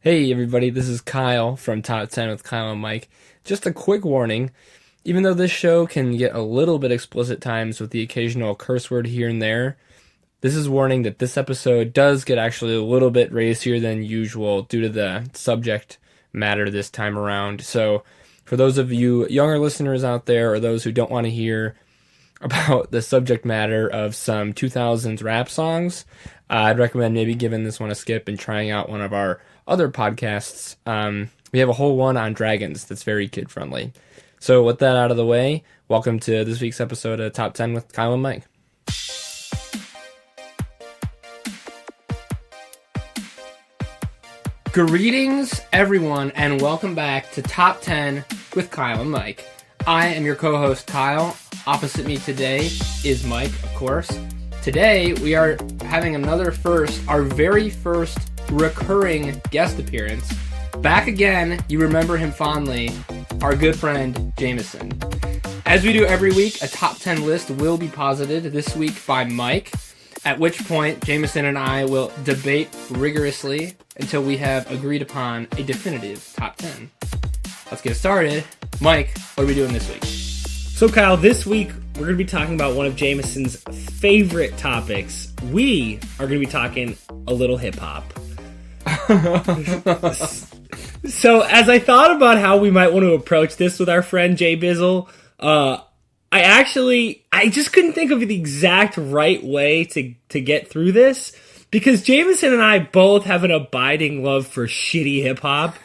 Hey everybody, this is Kyle from Top 10 with Kyle and Mike. Just a quick warning, even though this show can get a little bit explicit times with the occasional curse word here and there, this is warning that this episode does get actually a little bit racier than usual due to the subject matter this time around. So for those of you younger listeners out there or those who don't want to hear about the subject matter of some 2000s rap songs, I'd recommend maybe giving this one a skip and trying out one of our other podcasts. We have a whole one on dragons that's very kid friendly. So with that out of the way, welcome to this week's episode of Top 10 with Kyle and Mike. Greetings everyone and welcome back to Top 10 with Kyle and Mike. I am your co-host Kyle. Opposite me today is Mike, of course. Today we are having our very first recurring guest appearance. Back again, you remember him fondly, our good friend Jameson. As we do every week, a top 10 list will be posited this week by Mike, at which point Jameson and I will debate rigorously until we have agreed upon a definitive top 10. Let's get started. Mike, what are we doing this week? So Kyle, this week we're going to be talking about one of Jameson's favorite topics. We are going to be talking a little hip-hop. So as I thought about how we might want to approach this with our friend Jay Bizzle, I just couldn't think of the exact right way to get through this, because Jameson and I both have an abiding love for shitty hip-hop.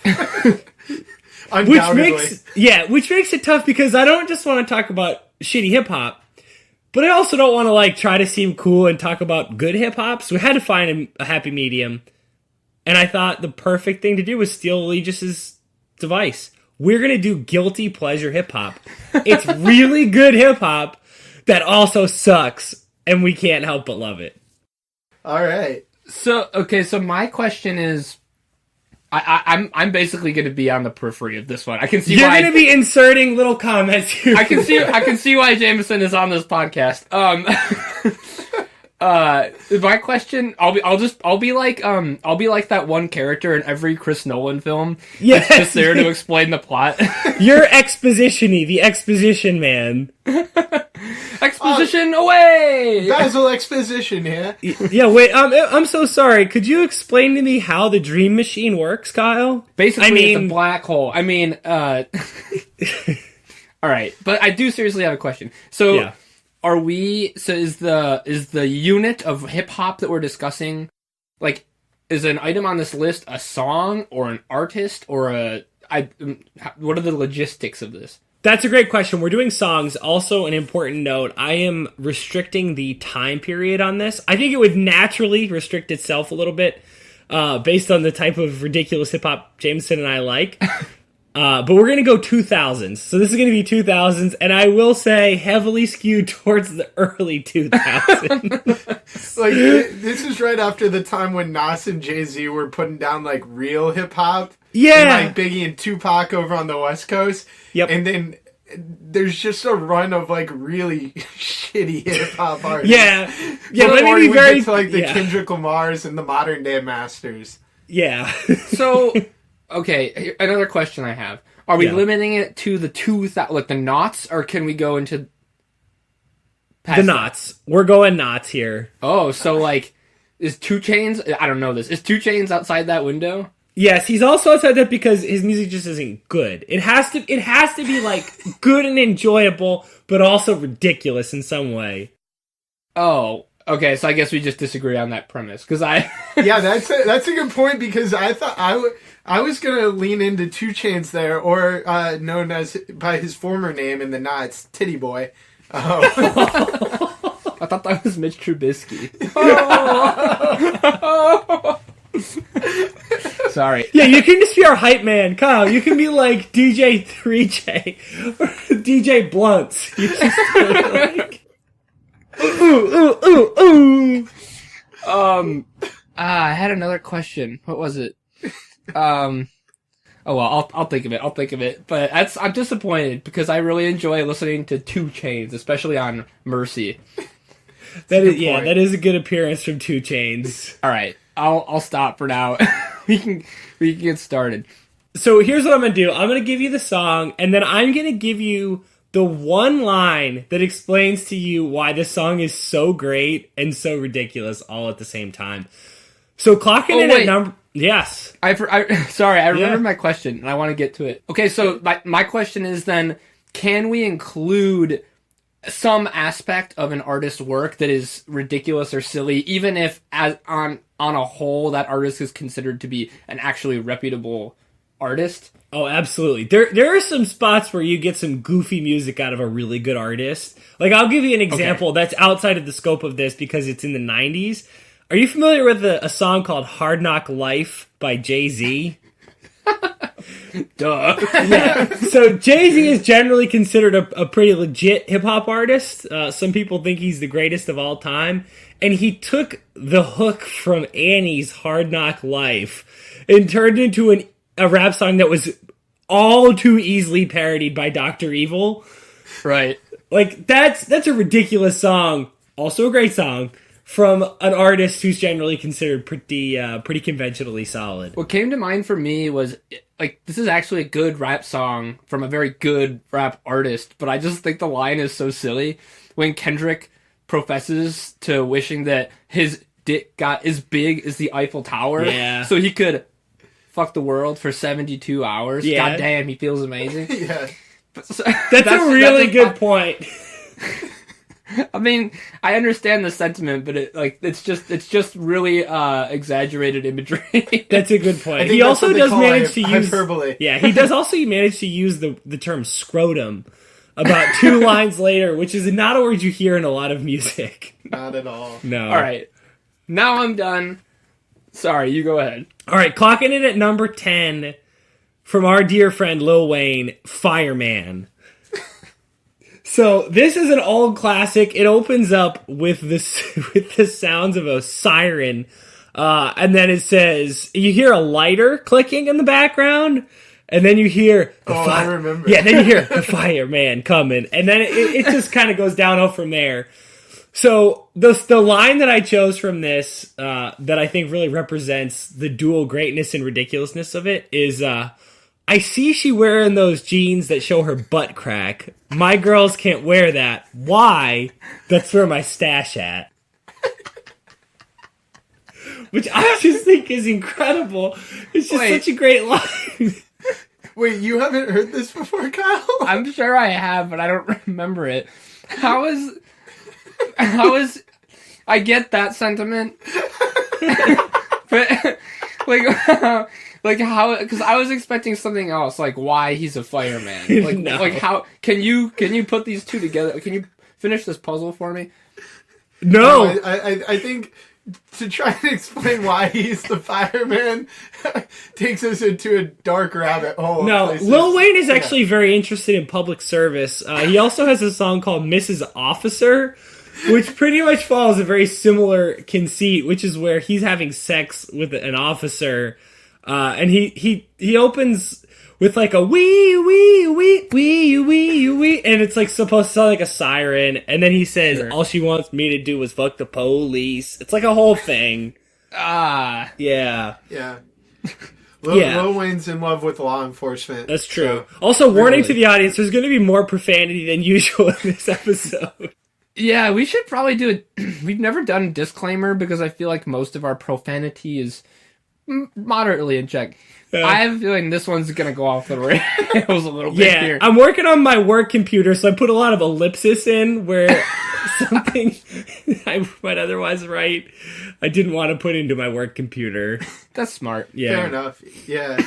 Which makes it tough, because I don't just want to talk about shitty hip-hop, but I also don't want to try to seem cool and talk about good hip-hop, so we had to find a happy medium. And I thought the perfect thing to do was steal Legis' device. We're going to do guilty pleasure hip-hop. It's really good hip-hop that also sucks, and we can't help but love it. All right. So my question is, I'm basically going to be on the periphery of this one. I can see You're going to be inserting little comments here. I can see why Jameson is on this podcast. My question, I'll be like that one character in every Chris Nolan film. Yes. That's just there to explain the plot. You're exposition-y, the exposition man. Exposition away! Basil exposition, yeah? Yeah, wait, I'm so sorry. Could you explain to me how the dream machine works, Kyle? Basically, it's a black hole. Alright, but I do seriously have a question. So, yeah. Is the unit of hip-hop that we're discussing, is an item on this list a song, or an artist, or what are the logistics of this? That's a great question. We're doing songs. Also, an important note, I am restricting the time period on this. I think it would naturally restrict itself a little bit, based on the type of ridiculous hip-hop Jameson and I like. But we're going to go 2000s. So this is going to be 2000s, and I will say heavily skewed towards the early 2000s. This is right after the time when Nas and Jay-Z were putting down, real hip-hop. Yeah. And, Biggie and Tupac over on the West Coast. Yep. And then there's just a run of, really shitty hip-hop artists. Yeah. Yeah, let me be very... Get to, the Kendrick Lamars and the modern-day masters. Yeah. So... Okay, another question I have. Are we limiting it to the the knots, or can we go into... The knots. We're going knots here. Oh, so, is 2 Chainz... I don't know this. Is 2 Chainz outside that window? Yes, he's also outside that because his music just isn't good. It has to be, good and enjoyable, but also ridiculous in some way. Oh, okay, so I guess we just disagree on that premise, because Yeah, that's a good point, because I thought I was going to lean into 2 Chainz there, or known as by his former name in the Knots, Titty Boy. I thought that was Mitch Trubisky. Sorry. Yeah, you can just be our hype man, Kyle. You can be like DJ 3J or DJ Blunts. You just ooh. I had another question. What was it? Oh well, I'll think of it. But I'm disappointed, because I really enjoy listening to 2 Chainz, especially on Mercy. That is a good appearance from 2 Chainz. All right, I'll stop for now. we can get started. So here's what I'm going to do. I'm going to give you the song, and then I'm going to give you the one line that explains to you why this song is so great and so ridiculous all at the same time. So clocking in at number... Yes. Sorry, I remembered my question, and I want to get to it. Okay, so my question is then, can we include some aspect of an artist's work that is ridiculous or silly, even if on a whole that artist is considered to be an actually reputable artist? Oh, absolutely. There are some spots where you get some goofy music out of a really good artist. Like, I'll give you an example that's outside of the scope of this because it's in the 90s. Are you familiar with a song called Hard Knock Life by Jay-Z? Duh. Yeah. So Jay-Z is generally considered a pretty legit hip-hop artist. Some people think he's the greatest of all time. And he took the hook from Annie's Hard Knock Life and turned it into a rap song that was all too easily parodied by Dr. Evil. Right. Like, that's a ridiculous song. Also a great song. From an artist who's generally considered pretty conventionally solid. What came to mind for me was, like, this is actually a good rap song from a very good rap artist, but I just think the line is so silly. When Kendrick professes to wishing that his dick got as big as the Eiffel Tower, so he could fuck the world for 72 hours. Yeah. God damn, he feels amazing. Yeah. That's a really good point. I mean, I understand the sentiment, but it's just really exaggerated imagery. That's a good point. He also does manage to use hyperbole. Yeah, he does also manage to use the term scrotum about 2 lines later, which is not a word you hear in a lot of music. Not at all. No. All right, now I'm done. Sorry, you go ahead. All right, clocking in at number 10 from our dear friend Lil Wayne, Fireman. So this is an old classic. It opens up with the sounds of a siren, and then it says you hear a lighter clicking in the background, and then you hear I remember. Yeah, then you hear the fireman coming, and then it just kind of goes downhill from there. So the line that I chose from this that I think really represents the dual greatness and ridiculousness of it is. I see she wearing those jeans that show her butt crack. My girls can't wear that. Why? That's where my stash at. Which I just think is incredible. It's just such a great line. Wait, you haven't heard this before, Kyle? I'm sure I have, but I don't remember it. How is I get that sentiment, but like how? Because I was expecting something else, like why he's a fireman. Like, No. like how can you put these two together? Can you finish this puzzle for me? No. I think to try and explain why he's the fireman takes us into a dark rabbit hole. No, Lil Wayne is actually very interested in public service. He also has a song called Mrs. Officer, which pretty much follows a very similar conceit, which is where he's having sex with an officer, and he opens with like a wee wee wee wee wee wee, and it's like supposed to sound like a siren, and then he says, "All she wants me to do is fuck the police." It's like a whole thing. Yeah. Yeah. Lil Wayne's in love with law enforcement. That's true. So, Also, warning to the audience, there's going to be more profanity than usual in this episode. Yeah, we should probably do it. We've never done a disclaimer because I feel like most of our profanity is moderately in check. I have a feeling this one's going to go off the rails a little bit here. I'm working on my work computer, so I put a lot of ellipsis in where something I might otherwise write, I didn't want to put into my work computer. That's smart. Yeah. Fair enough. Yeah.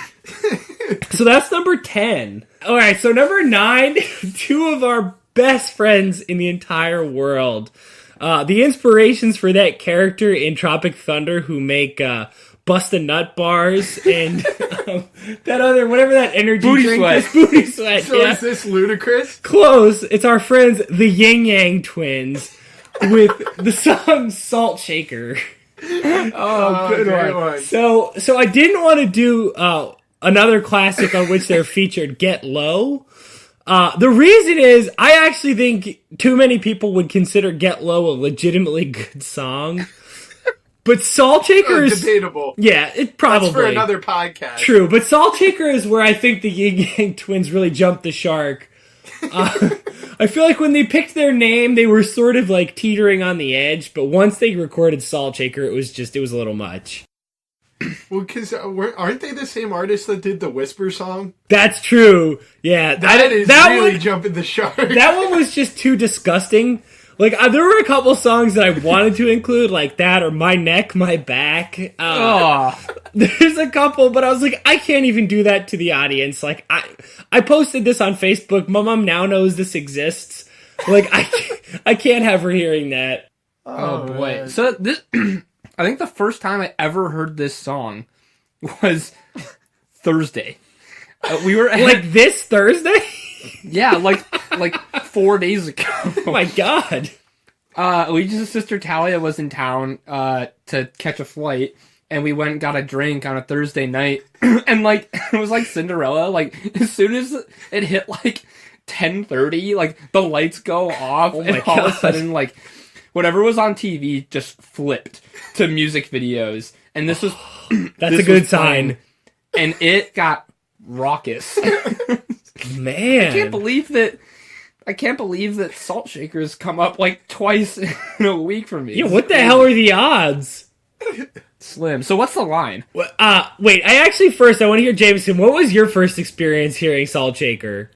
So that's number 10. All right, so number 9, 2 of our best friends in the entire world. The inspirations for that character in Tropic Thunder who make Bust a Nut bars and that other, whatever that energy Booty drink Sweat. is. Booty Sweat. So Yeah. is this ludicrous? Close. It's our friends, the Yin Yang Twins, with the song Salt Shaker. Oh, good great one. So I didn't want to do another classic on which they're featured, Get Low. The reason is, I actually think too many people would consider Get Low a legitimately good song. But Salt Shaker is debatable. Yeah, it probably That's for another podcast. True, but Salt Shaker is where I think the Yin Yang Twins really jumped the shark. I feel like when they picked their name, they were sort of like teetering on the edge, but once they recorded Salt Shaker, it was a little much. Well, because aren't they the same artist that did the Whisper song? That's true. Yeah, that really jumping the shark. That one was just too disgusting. Like, there were a couple songs that I wanted to include, like that or My Neck, My Back. There's a couple, but I was like, I can't even do that to the audience. Like, I posted this on Facebook. My mom now knows this exists. Like, I can't have her hearing that. Oh boy. Man. So this, I think the first time I ever heard this song was Thursday. We were Like this Thursday? Yeah, like 4 days ago. Oh my god. Luigi's sister Talia was in town to catch a flight, and we went and got a drink on a Thursday night, and like it was like Cinderella. Like as soon as it hit like 10:30, like the lights go off, and all of a sudden like whatever was on TV just flipped to music videos, and this was That's a good sign. And it got raucous. Man, I can't believe that Salt Shakers come up like twice in a week for me. Yeah, what the hell are the odds? Slim. So what's the line? Wait, I want to hear Jameson. What was your first experience hearing Salt Shaker?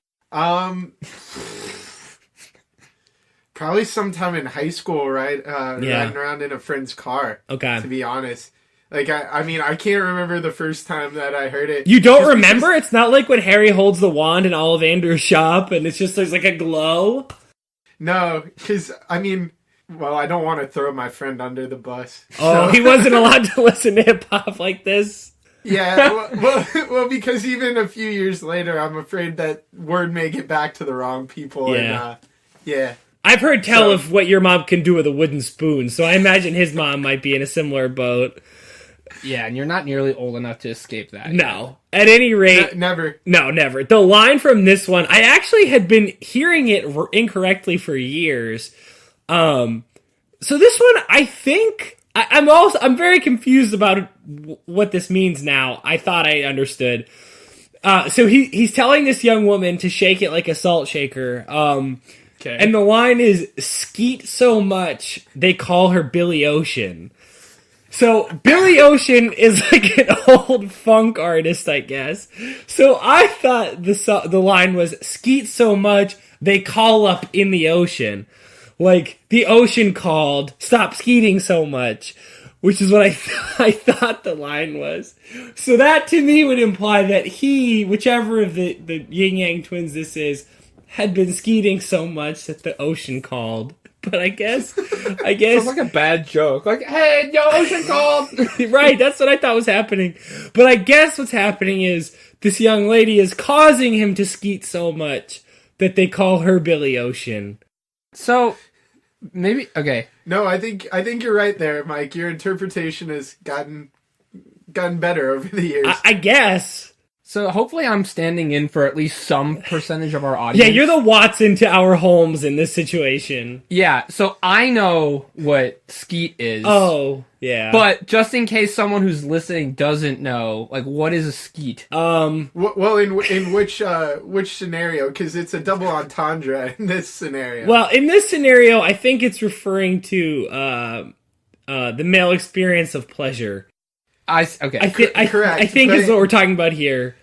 Probably sometime in high school, right? Riding around in a friend's car. Okay. To be honest. Like, I mean, I can't remember the first time that I heard it. You don't remember? It's not like when Harry holds the wand in Ollivander's shop and it's just there's like a glow? No, because, I mean, well, I don't want to throw my friend under the bus. Oh, he wasn't allowed to listen to hip-hop like this? Yeah, well, because even a few years later, I'm afraid that word may get back to the wrong people. Yeah. And, yeah. I've heard tell of what your mom can do with a wooden spoon, so I imagine his mom might be in a similar boat. Yeah, and you're not nearly old enough to escape that. No. At any rate... Never. No, never. The line from this one, I actually had been hearing it incorrectly for years. So this one, I think... I'm very confused about what this means now. I thought I understood. So he's telling this young woman to shake it like a salt shaker. Okay. And the line is, skeet so much, they call her Billy Ocean. So, Billy Ocean is like an old funk artist, I guess. So, I thought the line was, skeet so much, they call up in the ocean. Like, the ocean called, stop skeeting so much. Which is what I thought the line was. So, that to me would imply that he, whichever of the Yin Yang Twins this is, had been skeeting so much that the ocean called. But I guess Sounds like a bad joke. Like, hey, yo, ocean called. Right, that's what I thought was happening. But I guess what's happening is this young lady is causing him to skeet so much that they call her Billy Ocean. So, maybe, okay. No, I think you're right there, Mike. Your interpretation has gotten better over the years. I guess. So hopefully I'm standing in for at least some percentage of our audience. Yeah, you're the Watson to our Holmes in this situation. Yeah, so I know what skeet is. Oh, yeah. But just in case someone who's listening doesn't know, like, what is a skeet? Well, in which scenario? Because it's a double entendre in this scenario. Well, in this scenario, I think it's referring to the male experience of pleasure. Okay. Correct. I think is what we're talking about here.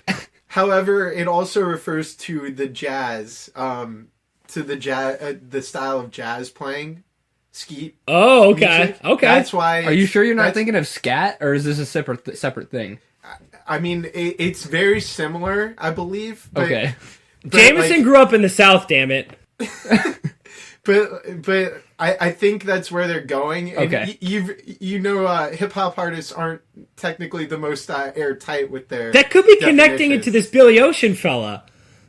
However, it also refers to the jazz, the style of jazz playing, skeet. Oh, okay. Music. Okay. That's why. Are you sure you're not thinking of scat, or is this a separate thing? I mean, it's very similar, I believe. But, Okay. Jameson grew up in the South, damn it. But I think that's where they're going. And Okay. Hip hop artists aren't technically the most airtight with their. That could be connecting it to this Billy Ocean fella.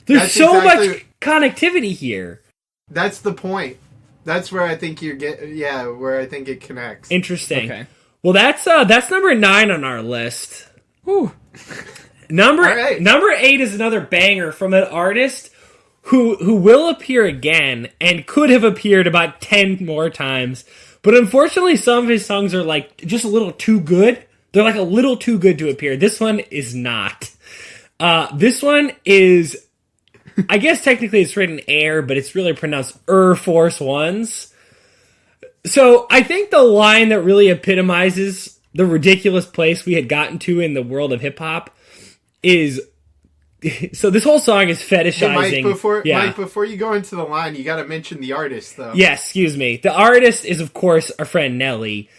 There's That's so exactly- much connectivity here. That's the point. That's where I think where I think it connects. Interesting. Okay. Well, that's number 9 on our list. Whew. Number right. 8 is another banger from an artist who will appear again and could have appeared about 10 more times. But unfortunately, some of his songs are like just a little too good. They're like a little too good to appear. This one is not. This one is, I guess technically it's written air, but it's really pronounced Force Ones. So I think the line that really epitomizes the ridiculous place we had gotten to in the world of hip hop is, so this whole song is fetishizing. Hey, Mike, before you go into the line, you got to mention the artist, though. Yes, excuse me. The artist is, of course, our friend Nelly,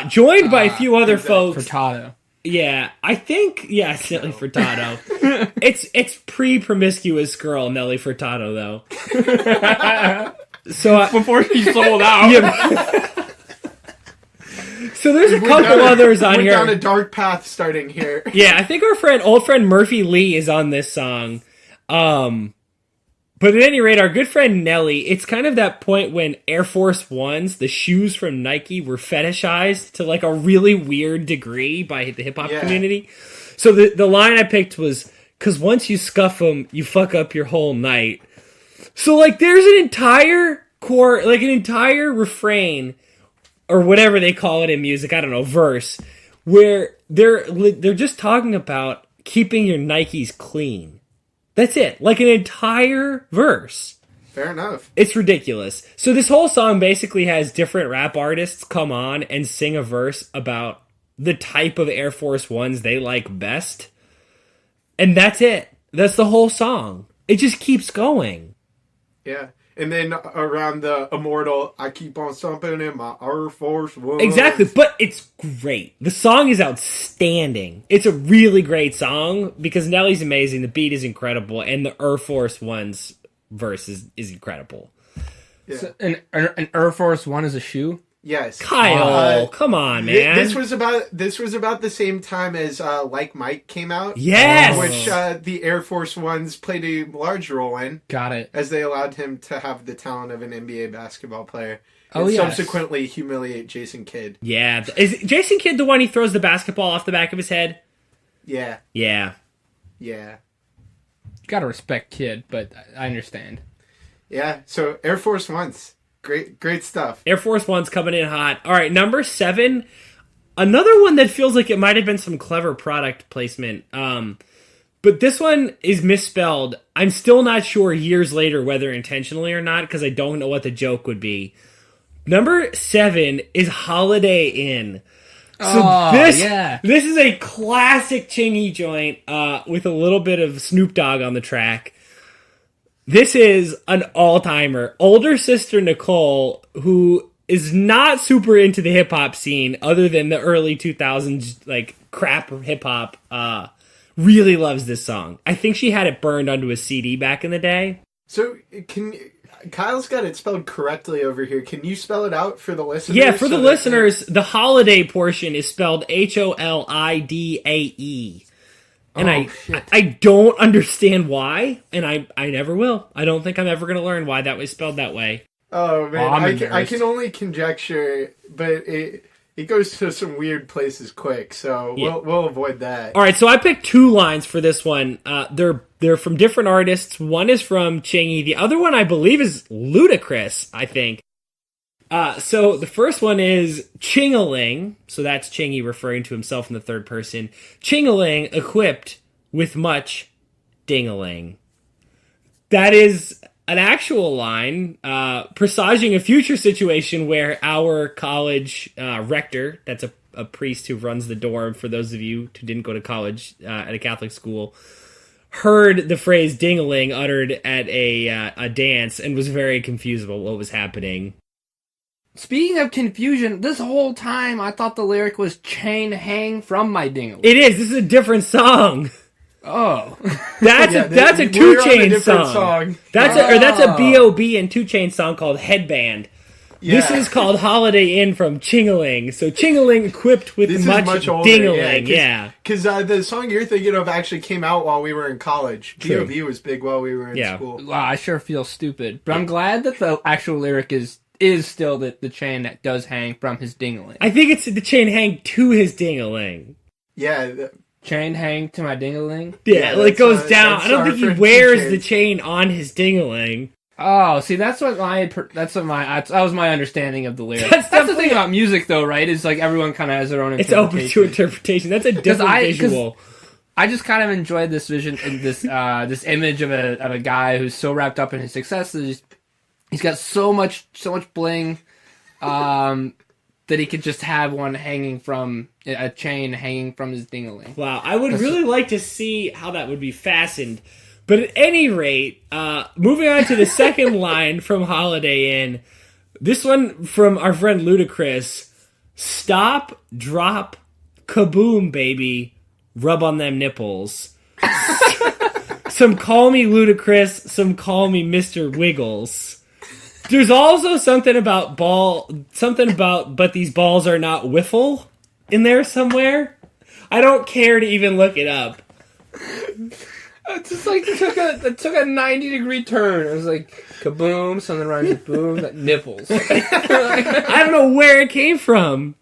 joined by a few other folks. Furtado. Yeah, I think, it's Nelly Furtado. it's pre-promiscuous girl Nelly Furtado, though. So before she sold out. Yeah. So there's a couple others on here. We're down a dark path starting here. Yeah, I think our old friend Murphy Lee is on this song. But at any rate, our good friend Nelly, it's kind of that point when Air Force Ones, the shoes from Nike, were fetishized to like a really weird degree by the hip hop community. So the line I picked was, "'Cause once you scuff them, you fuck up your whole night." So like there's an entire an entire refrain, or whatever they call it in music, I don't know, verse, where they're just talking about keeping your Nikes clean. That's it. Like an entire verse. Fair enough. It's ridiculous. So this whole song basically has different rap artists come on and sing a verse about the type of Air Force Ones they like best. And that's it. That's the whole song. It just keeps going. Yeah. And then around the immortal, I keep on stomping in my Air Force Ones. Exactly, but it's great. The song is outstanding. It's a really great song because Nelly's amazing, the beat is incredible, and the Air Force One's verse is incredible. Yeah. So, an Air Force One is a shoe? Yes. Kyle, come on, man. This was about the same time as Like Mike came out. Yes! Which the Air Force Ones played a large role in. Got it. As they allowed him to have the talent of an NBA basketball player. Oh, and yes. subsequently humiliate Jason Kidd. Yeah. Is Jason Kidd the one he throws the basketball off the back of his head? Yeah. Yeah. Yeah. Gotta respect Kid, but I understand. Yeah, so Air Force Ones. Great stuff. Air Force One's coming in hot. All right, number 7. Another one that feels like it might have been some clever product placement. But this one is misspelled. I'm still not sure years later whether intentionally or not because I don't know what the joke would be. Number 7 is Holiday Inn. So this is a classic Chingy joint with a little bit of Snoop Dogg on the track. This is an all-timer. Older sister Nicole, who is not super into the hip-hop scene other than the early 2000s like crap hip-hop, really loves this song. I think she had it burned onto a CD back in the day. So Kyle's got it spelled correctly over here. Can you spell it out for the listeners? Yeah, for the listeners, the holiday portion is spelled HOLIDAE. And I don't understand why, and I never will. I don't think I'm ever going to learn why that was spelled that way. Oh, man, I can only conjecture, but it goes to some weird places quick, so we'll avoid that. All right, so I picked 2 lines for this one. They're from different artists. One is from Chingy. The other one, I believe, is Ludacris, I think. So the first one is Ching-a-ling. So that's Chingy referring to himself in the third person. Ching-a-ling equipped with much ding-a-ling. That is an actual line presaging a future situation where our college rector, that's a priest who runs the dorm for those of you who didn't go to college at a Catholic school, heard the phrase ding-a-ling uttered at a dance and was very confused about what was happening. Speaking of confusion, this whole time I thought the lyric was chain hang from my dingle. It is. This is a different song. Oh. That's a 2 Chainz song. That's a B.O.B. and 2 Chainz song called Headband. Yeah. This is called Holiday Inn from Ching-a-ling. So Ching-a-ling equipped with much ding-a-ling. Yeah. Because the song you're thinking of actually came out while we were in college. B.O.B. was big while we were in school. Wow, I sure feel stupid. But I'm glad that the actual lyric is still the chain that does hang from his ding-a-ling. I think it's the chain hang to his ding-a-ling. Yeah. Chain hang to my ding-a-ling? Yeah, it goes down. I don't think he wears the chain on his ding-a-ling. Oh, see, that was my understanding of the lyrics. That's That's the thing about music, though, right? Is like everyone kind of has their own It's interpretation. open to interpretation. That's a different visual. I just kind of enjoyed this vision and this image of a guy who's so wrapped up in his success that he's got so much bling that he could just have one hanging from a chain hanging from his ding-a-ling. Wow, I would really like to see how that would be fastened. But at any rate, moving on to the second line from Holiday Inn, this one from our friend Ludacris: "Stop, drop, kaboom, baby, rub on them nipples." Some call me Ludacris, some call me Mr. Wiggles. There's also something about but these balls are not wiffle in there somewhere. I don't care to even look it up. It just like took a 90-degree turn. It was like kaboom, something rhymes with boom, that nipples. I don't know where it came from.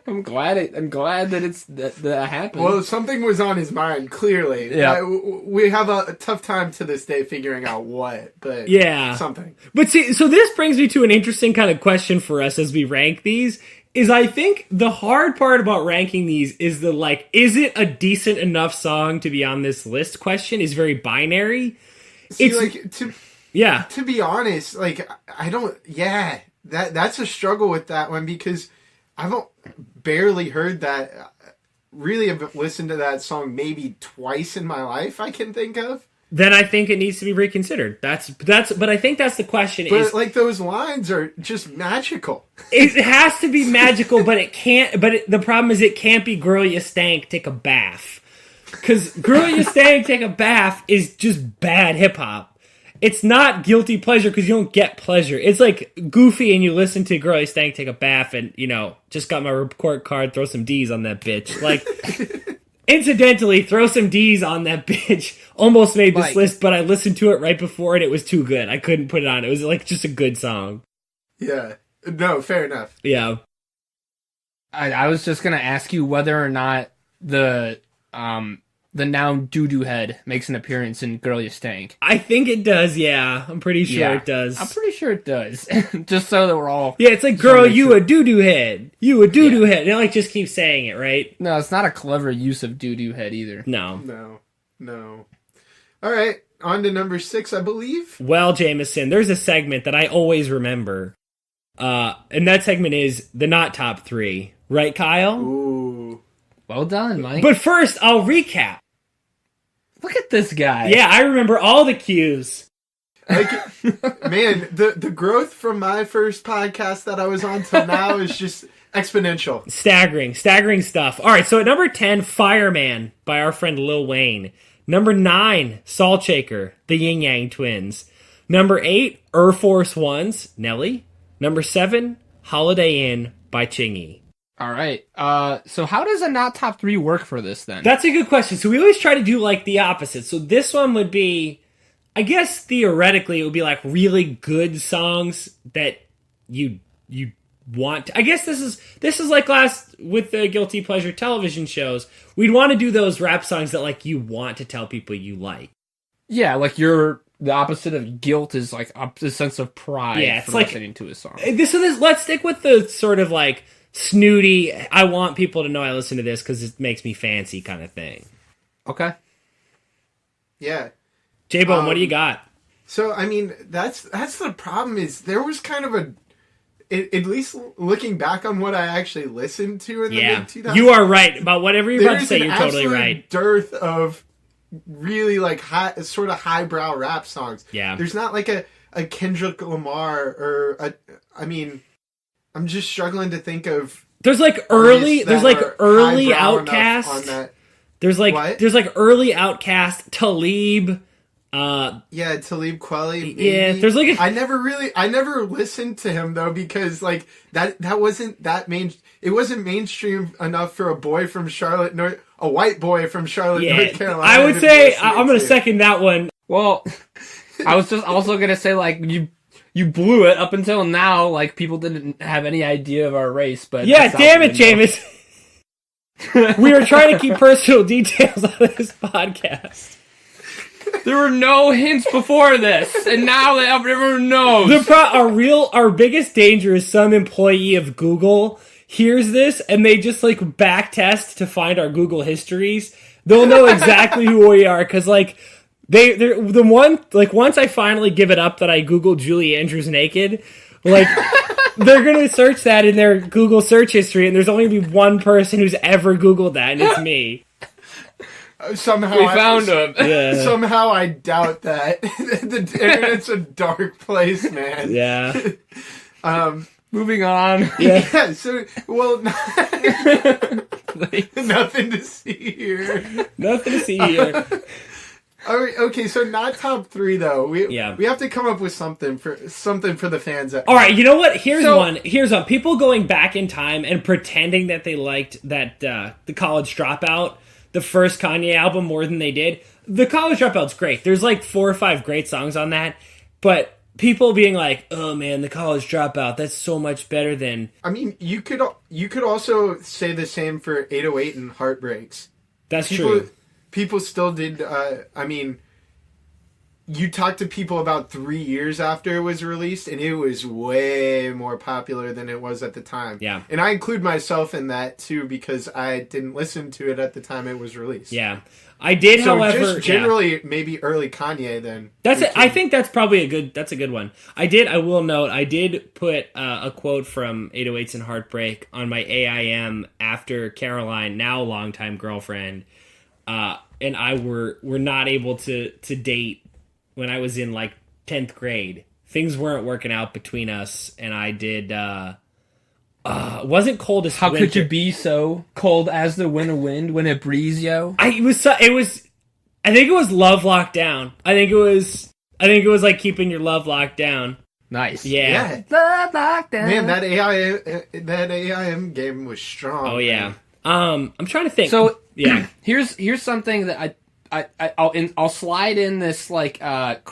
I'm glad that happened. Well, something was on his mind, clearly. Yeah. We have a tough time to this day figuring out what, but yeah, something. But see, so this brings me to an interesting kind of question for us as we rank these. Is I think the hard part about ranking these is is it a decent enough song to be on this list question is very binary. See, It's to be honest, I don't. Yeah, that's a struggle with that one because I've barely heard that. Really, have listened to that song maybe twice in my life. I can think of. Then I think it needs to be reconsidered. But I think that's the question. But those lines are just magical. It has to be magical, but it can't. But the problem is, it can't be "Girl You Stank, Take a Bath," because "Girl You Stank, Take a Bath" is just bad hip hop. It's not guilty pleasure because you don't get pleasure. It's like Goofy and you listen to "Girl You Stank, Take a Bath" and just got my report card. Throw some D's on that bitch. Incidentally, "Throw Some D's on That Bitch" almost made this list, but I listened to it right before and it was too good. I couldn't put it on. It was just a good song. Yeah. No, fair enough. Yeah. I was just gonna ask you whether or not the noun doo-doo head makes an appearance in "Girl You Stank." I think it does, yeah. I'm pretty sure it does. I'm pretty sure it does. Just so that we're all... Yeah, it's like, "Girl, you a doo-doo head. You a doo-doo head." And it just keeps saying it, right? No, it's not a clever use of doo-doo head either. No. All right, on to number 6, I believe. Well, Jameson, there's a segment that I always remember. And that segment is the not top 3. Right, Kyle? Ooh. Well done, Mike. But first, I'll recap. Look at this guy. Yeah, I remember all the cues. Man, the growth from my first podcast that I was on till now is just exponential. Staggering stuff. All right, so at number 10, "Fireman" by our friend Lil Wayne. Number 9, "Salt Shaker," the Yin Yang Twins. Number 8, Air Force Ones, Nelly. Number 7, "Holiday Inn" by Chingy. All right. So how does a not top 3 work for this then? That's a good question. So we always try to do the opposite. So this one would be, I guess theoretically, it would be really good songs that you want to, I guess this is like last with the guilty pleasure television shows. We'd want to do those rap songs that you want to tell people you like. Yeah, the opposite of guilt is a sense of pride for listening to a song. Let's stick with the sort of snooty, I want people to know I listen to this because it makes me fancy kind of thing. Okay. Yeah. J-Bone, what do you got? So, I mean, that's the problem is there was kind of at least looking back on what I actually listened to in the mid-2000s. You are right. About whatever you're about to say, you're totally right. Dearth of really sort of highbrow rap songs. Yeah. There's not a Kendrick Lamar or I'm just struggling to think of. There's early Outkast. There's early Outkast, Talib. Talib Kweli. Yeah, there's I never listened to him though because that wasn't it wasn't mainstream enough for a white boy from Charlotte, North Carolina. I would say I'm going to second that one. Well, I was just also going to say you blew it up until now. People didn't have any idea of our race, but yeah, damn it, Jameson. We were trying to keep personal details out of this podcast. There were no hints before this, and now everyone knows. Our biggest danger is some employee of Google hears this and they just like back test to find our Google histories. They'll know exactly who we are because like they're the one like once I finally give it up that I Googled Julie Andrews naked, like they're gonna search that in their Google search history and there's only gonna be one person who's ever Googled that and it's me. Somehow we found him. Yeah. Somehow I doubt that. The internet's a dark place, man. Yeah. Moving on. Yeah. So, well, nothing to see here. Nothing to see here. Okay, so not top 3 though. We have to come up with something for the fans. All right, you know what? Here's one. People going back in time and pretending that they liked that the College Dropout, the first Kanye album, more than they did. The College Dropout's great. There's like 4 or 5 great songs on that, but people being like, "Oh man, the College Dropout, that's so much better than." I mean, you could also say the same for 808 and Heartbreaks. That's true. People still did. I mean, you talk to people about 3 years after it was released, and it was way more popular than it was at the time. Yeah, and I include myself in that too because I didn't listen to it at the time it was released. Yeah, I did. So however, just generally maybe early Kanye. Then that's it. I think that's probably a good one. I will note I did put a quote from 808s and Heartbreak on my AIM after Caroline, now longtime girlfriend, and I were not able to date when I was in like 10th grade. Things weren't working out between us, and I did. Wasn't cold as How winter. could you be so cold as the winter wind when it breeze, yo? I think it was love lockdown. I think it was like keeping your love locked down. Nice. Yeah. Love lockdown. Man, that AIM game was strong. Oh yeah. I'm trying to think. So yeah, here's something that I'll slide in this like I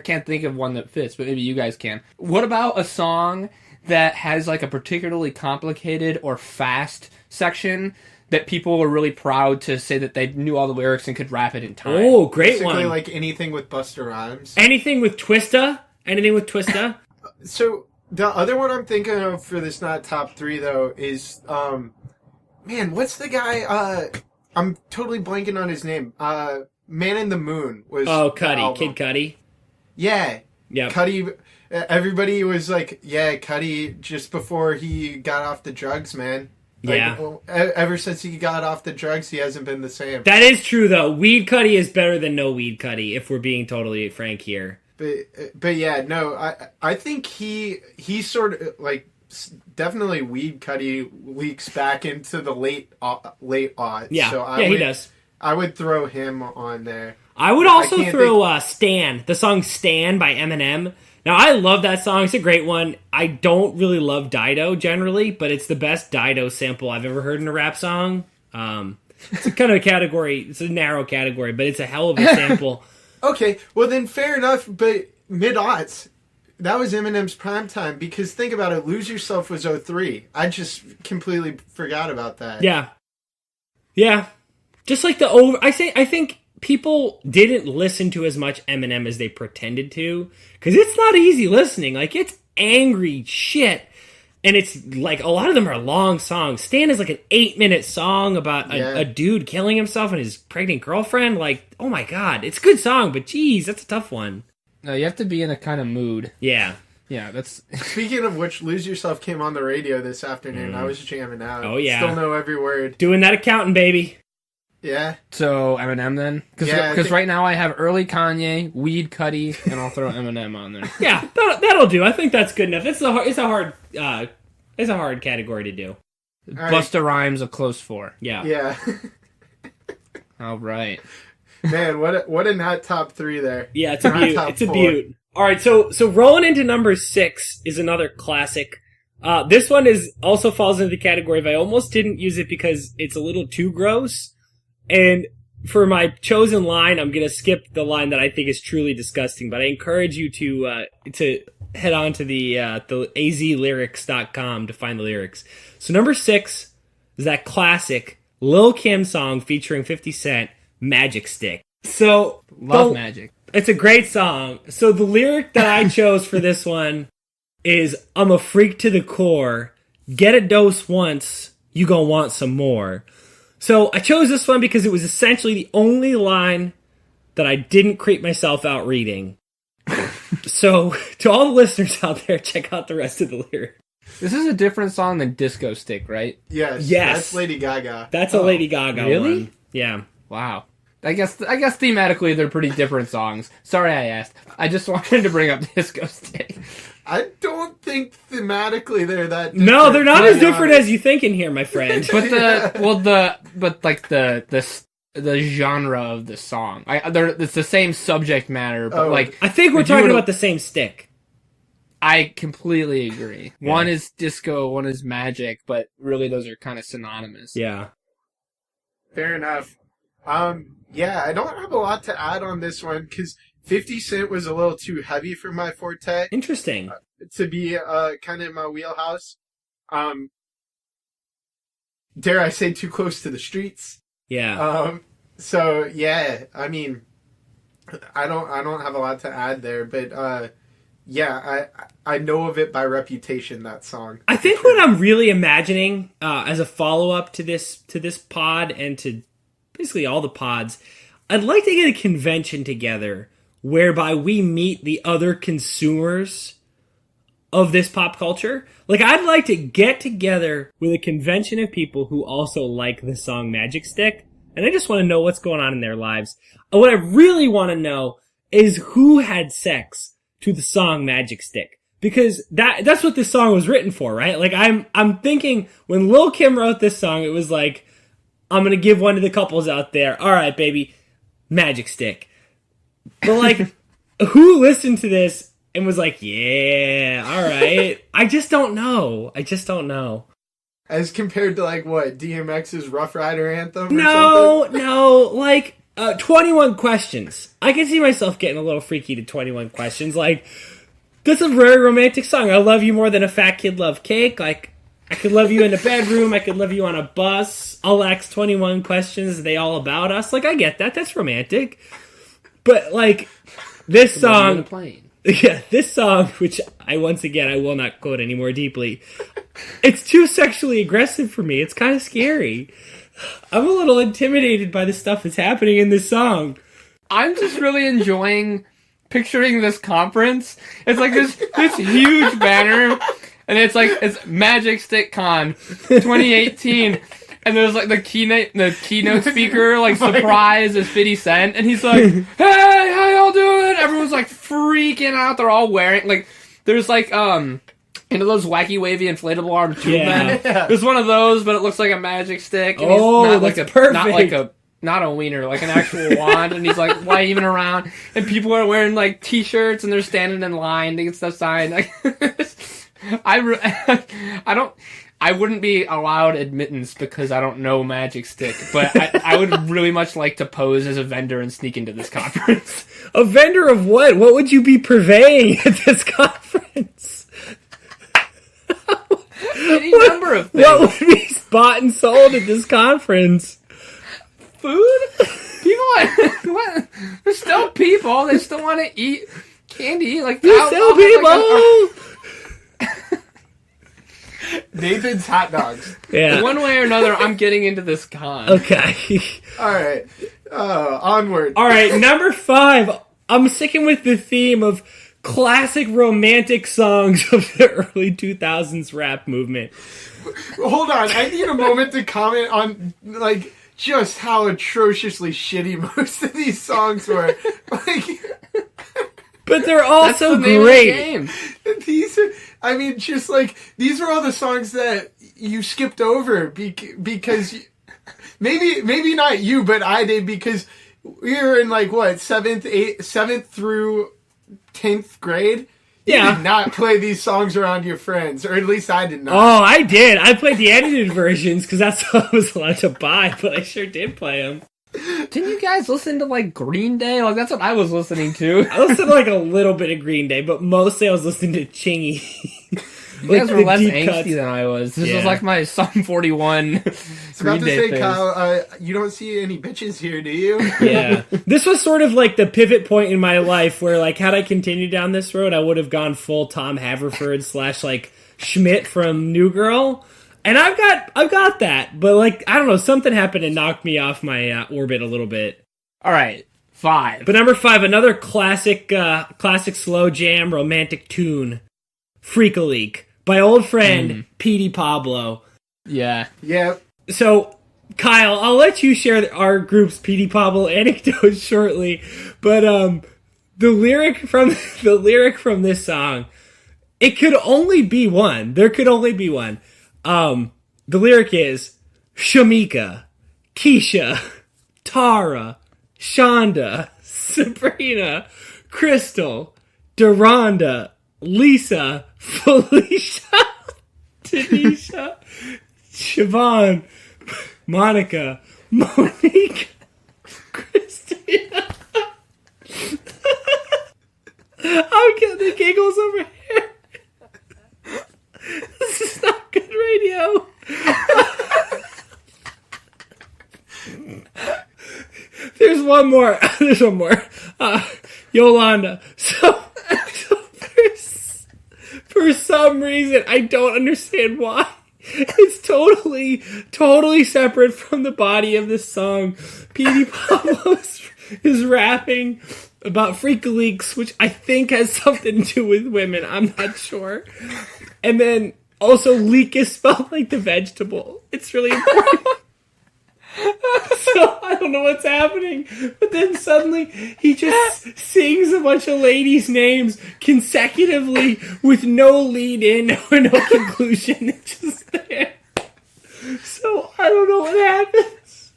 can't think of one that fits, but maybe you guys can. What about a song that has like a particularly complicated or fast section that people were really proud to say that they knew all the lyrics and could rap it in time? Oh, great Basically, one. like anything with Busta Rhymes. Anything with Twista. So the other one I'm thinking of for this not top 3 though is man, what's the guy? I'm totally blanking on his name. Man in the Moon was. Oh, Cudi, Kid Cudi. Yeah. Yeah. Cudi. Everybody was like, yeah, Cudi, just before he got off the drugs, man. Like, Yeah. Ever since he got off the drugs, he hasn't been the same. That is true, though. Weed Cudi is better than no Weed Cudi, if we're being totally frank here. But yeah, no, I think he sort of like definitely Weed Cudi leaks back into the late aughts. Yeah, so he does. I would throw him on there. I would also throw Stan, the song Stan by Eminem. Now, I love that song. It's a great one. I don't really love Dido generally, but it's the best Dido sample I've ever heard in a rap song. It's a kind of a category. It's a narrow category, but it's a hell of a sample. Okay, well then fair enough, but mid-aughts, that was Eminem's prime time, because think about it, Lose Yourself was 03. I just completely forgot about that. Yeah. Yeah. Just like I think people didn't listen to as much Eminem as they pretended to, because it's not easy listening. Like, it's angry shit. And it's like, a lot of them are long songs. Stan is like an 8-minute song about a dude killing himself and his pregnant girlfriend. Like, oh my god, it's a good song, but geez, that's a tough one. No, you have to be in a kind of mood. Yeah. Yeah, that's... Speaking of which, Lose Yourself came on the radio this afternoon. I was jamming out. Oh, yeah. Still know every word. Doing that accounting, baby. Yeah. So, Eminem then? Because right now I have early Kanye, Weed Cudi, and I'll throw Eminem on there. Yeah, that'll do. I think that's good enough. It's a hard category to do. Right. Busta Rhymes a close 4. Yeah. Yeah. All right. Man, what a not top 3 there. Yeah, it's a beaut. Top It's a 4. beaut. All right, so rolling into number 6 is another classic. This one also falls into the category of I almost didn't use it because it's a little too gross. And for my chosen line, I'm going to skip the line that I think is truly disgusting, but I encourage you to head on to the azlyrics.com to find the lyrics. So number 6 is that classic Lil' Kim song featuring 50 Cent, Magic Stick. So Love Magic. It's a great song. So the lyric that I chose for this one is, I'm a freak to the core. Get a dose once, you gonna want some more. So I chose this one because it was essentially the only line that I didn't creep myself out reading. So to all the listeners out there, check out the rest of the lyric. This is a different song than Disco Stick, right? Yes. Yes. That's Lady Gaga. That's a Lady Gaga really? one. Yeah. Wow. I guess thematically they're pretty different songs. Sorry I asked. I just wanted to bring up Disco Stick. I don't think thematically they're that different. No, they're not as different as you think in here, my friend. But the genre of the song. It's the same subject matter, but I think we're talking about the same stick. I completely agree. Yeah. One is disco, one is magic, but really those are kind of synonymous. Yeah. Fair enough. Yeah, I don't have a lot to add on this one because 50 Cent was a little too heavy for my forte. Interesting. To be kind of in my wheelhouse. Dare I say too close to the streets? Yeah. So yeah, I mean, I don't have a lot to add there, but yeah, I know of it by reputation, that song. I think what I'm really imagining as a follow-up to this pod and to basically all the pods, I'd like to get a convention together whereby we meet the other consumers of this pop culture. Like, I'd like to get together with a convention of people who also like the song Magic Stick, and I just want to know what's going on in their lives. And what I really want to know is who had sex to the song Magic Stick. Because that's what this song was written for, right? Like, I'm thinking when Lil' Kim wrote this song, it was like, I'm gonna give one to the couples out there. All right, baby, Magic Stick. But like, who listened to this and was like, yeah, all right? I just don't know. As compared to like what, DMX's Rough Rider anthem? No, like 21 Questions. I can see myself getting a little freaky to 21 Questions. Like, that's a very romantic song. I love you more than a fat kid love cake. Like, I could love you in a bedroom. I could love you on a bus. I'll ask 21 questions. Are they all about us? Like, I get that. That's romantic. But, like, this song... Yeah, this song, which I will not quote any more deeply. It's too sexually aggressive for me. It's kind of scary. I'm a little intimidated by the stuff that's happening in this song. I'm just really enjoying picturing this conference. It's like this huge banner, and it's like, it's Magic Stick Con 2018. And there's like the keynote speaker, like, surprise is 50 Cent, and he's like, hey, how y'all doing? Everyone's like freaking out. They're all wearing, like, there's like, those wacky wavy inflatable arm tube men. Yeah. There's one of those, but it looks like a magic stick. And Oh, he's not that's like perfect. not a wiener, like an actual wand, and he's like waving around, and people are wearing like t-shirts, and they're standing in line to get stuff signed. Like, I wouldn't be allowed admittance because I don't know Magic Stick, but I would really much like to pose as a vendor and sneak into this conference. A vendor of what? What would you be purveying at this conference? Any number of things. What would be bought and sold at this conference? Food? People, what? There's still people. They still want to eat candy. Like, There's still people! Nathan's hot dogs. Yeah. One way or another, I'm getting into this con. Okay. All right. Onward. All right, number 5. I'm sticking with the theme of classic romantic songs of the early 2000s rap movement. Hold on. I need a moment to comment on, like, just how atrociously shitty most of these songs were. Like, but they're That's also the name great. of the game. these are, I mean, just like, these were all the songs that you skipped over because maybe not you, but I did, because we were in, like, what, 7th through 10th grade? You Yeah. did not play these songs around your friends, or at least I did not. Oh, I did. I played the edited versions because that's what I was allowed to buy, but I sure did play them. Didn't you guys listen to, like, Green Day? Like, that's what I was listening to. I listened to like a little bit of Green Day, but mostly I was listening to Chingy. You guys were the less deep angsty cuts. than I was. This was Yeah. like my Sum 41 I was about to say, Kyle, you don't see any bitches here, do you? Yeah. This was sort of like the pivot point in my life where, like, had I continued down this road, I would have gone full Tom Haverford / like Schmidt from New Girl. And I've got that, but like, I don't know, something happened and knocked me off my orbit a little bit. All right, 5. But number 5, another classic slow jam romantic tune, Freak a Leak, by old friend Petey Pablo. Yeah. Yeah. So, Kyle, I'll let you share our group's Petey Pablo anecdote shortly, but the lyric from this song, it could only be one. There could only be one. The lyric is Shamika, Keisha, Tara, Shonda, Sabrina, Crystal, Deronda, Lisa, Felicia, Tanisha, Siobhan, Monica, Monique, Christina. I'm getting the giggles over here. This is not good radio. There's one more. Yolanda. So for some reason, I don't understand why. It's totally separate from the body of this song. Petey Pablo is rapping about freak leaks, which I think has something to do with women. I'm not sure. And then also leek is spelled like the vegetable. It's really important. So I don't know what's happening, but then suddenly he just sings a bunch of ladies' names consecutively with no lead in or no conclusion. It's just there. So I don't know what happens.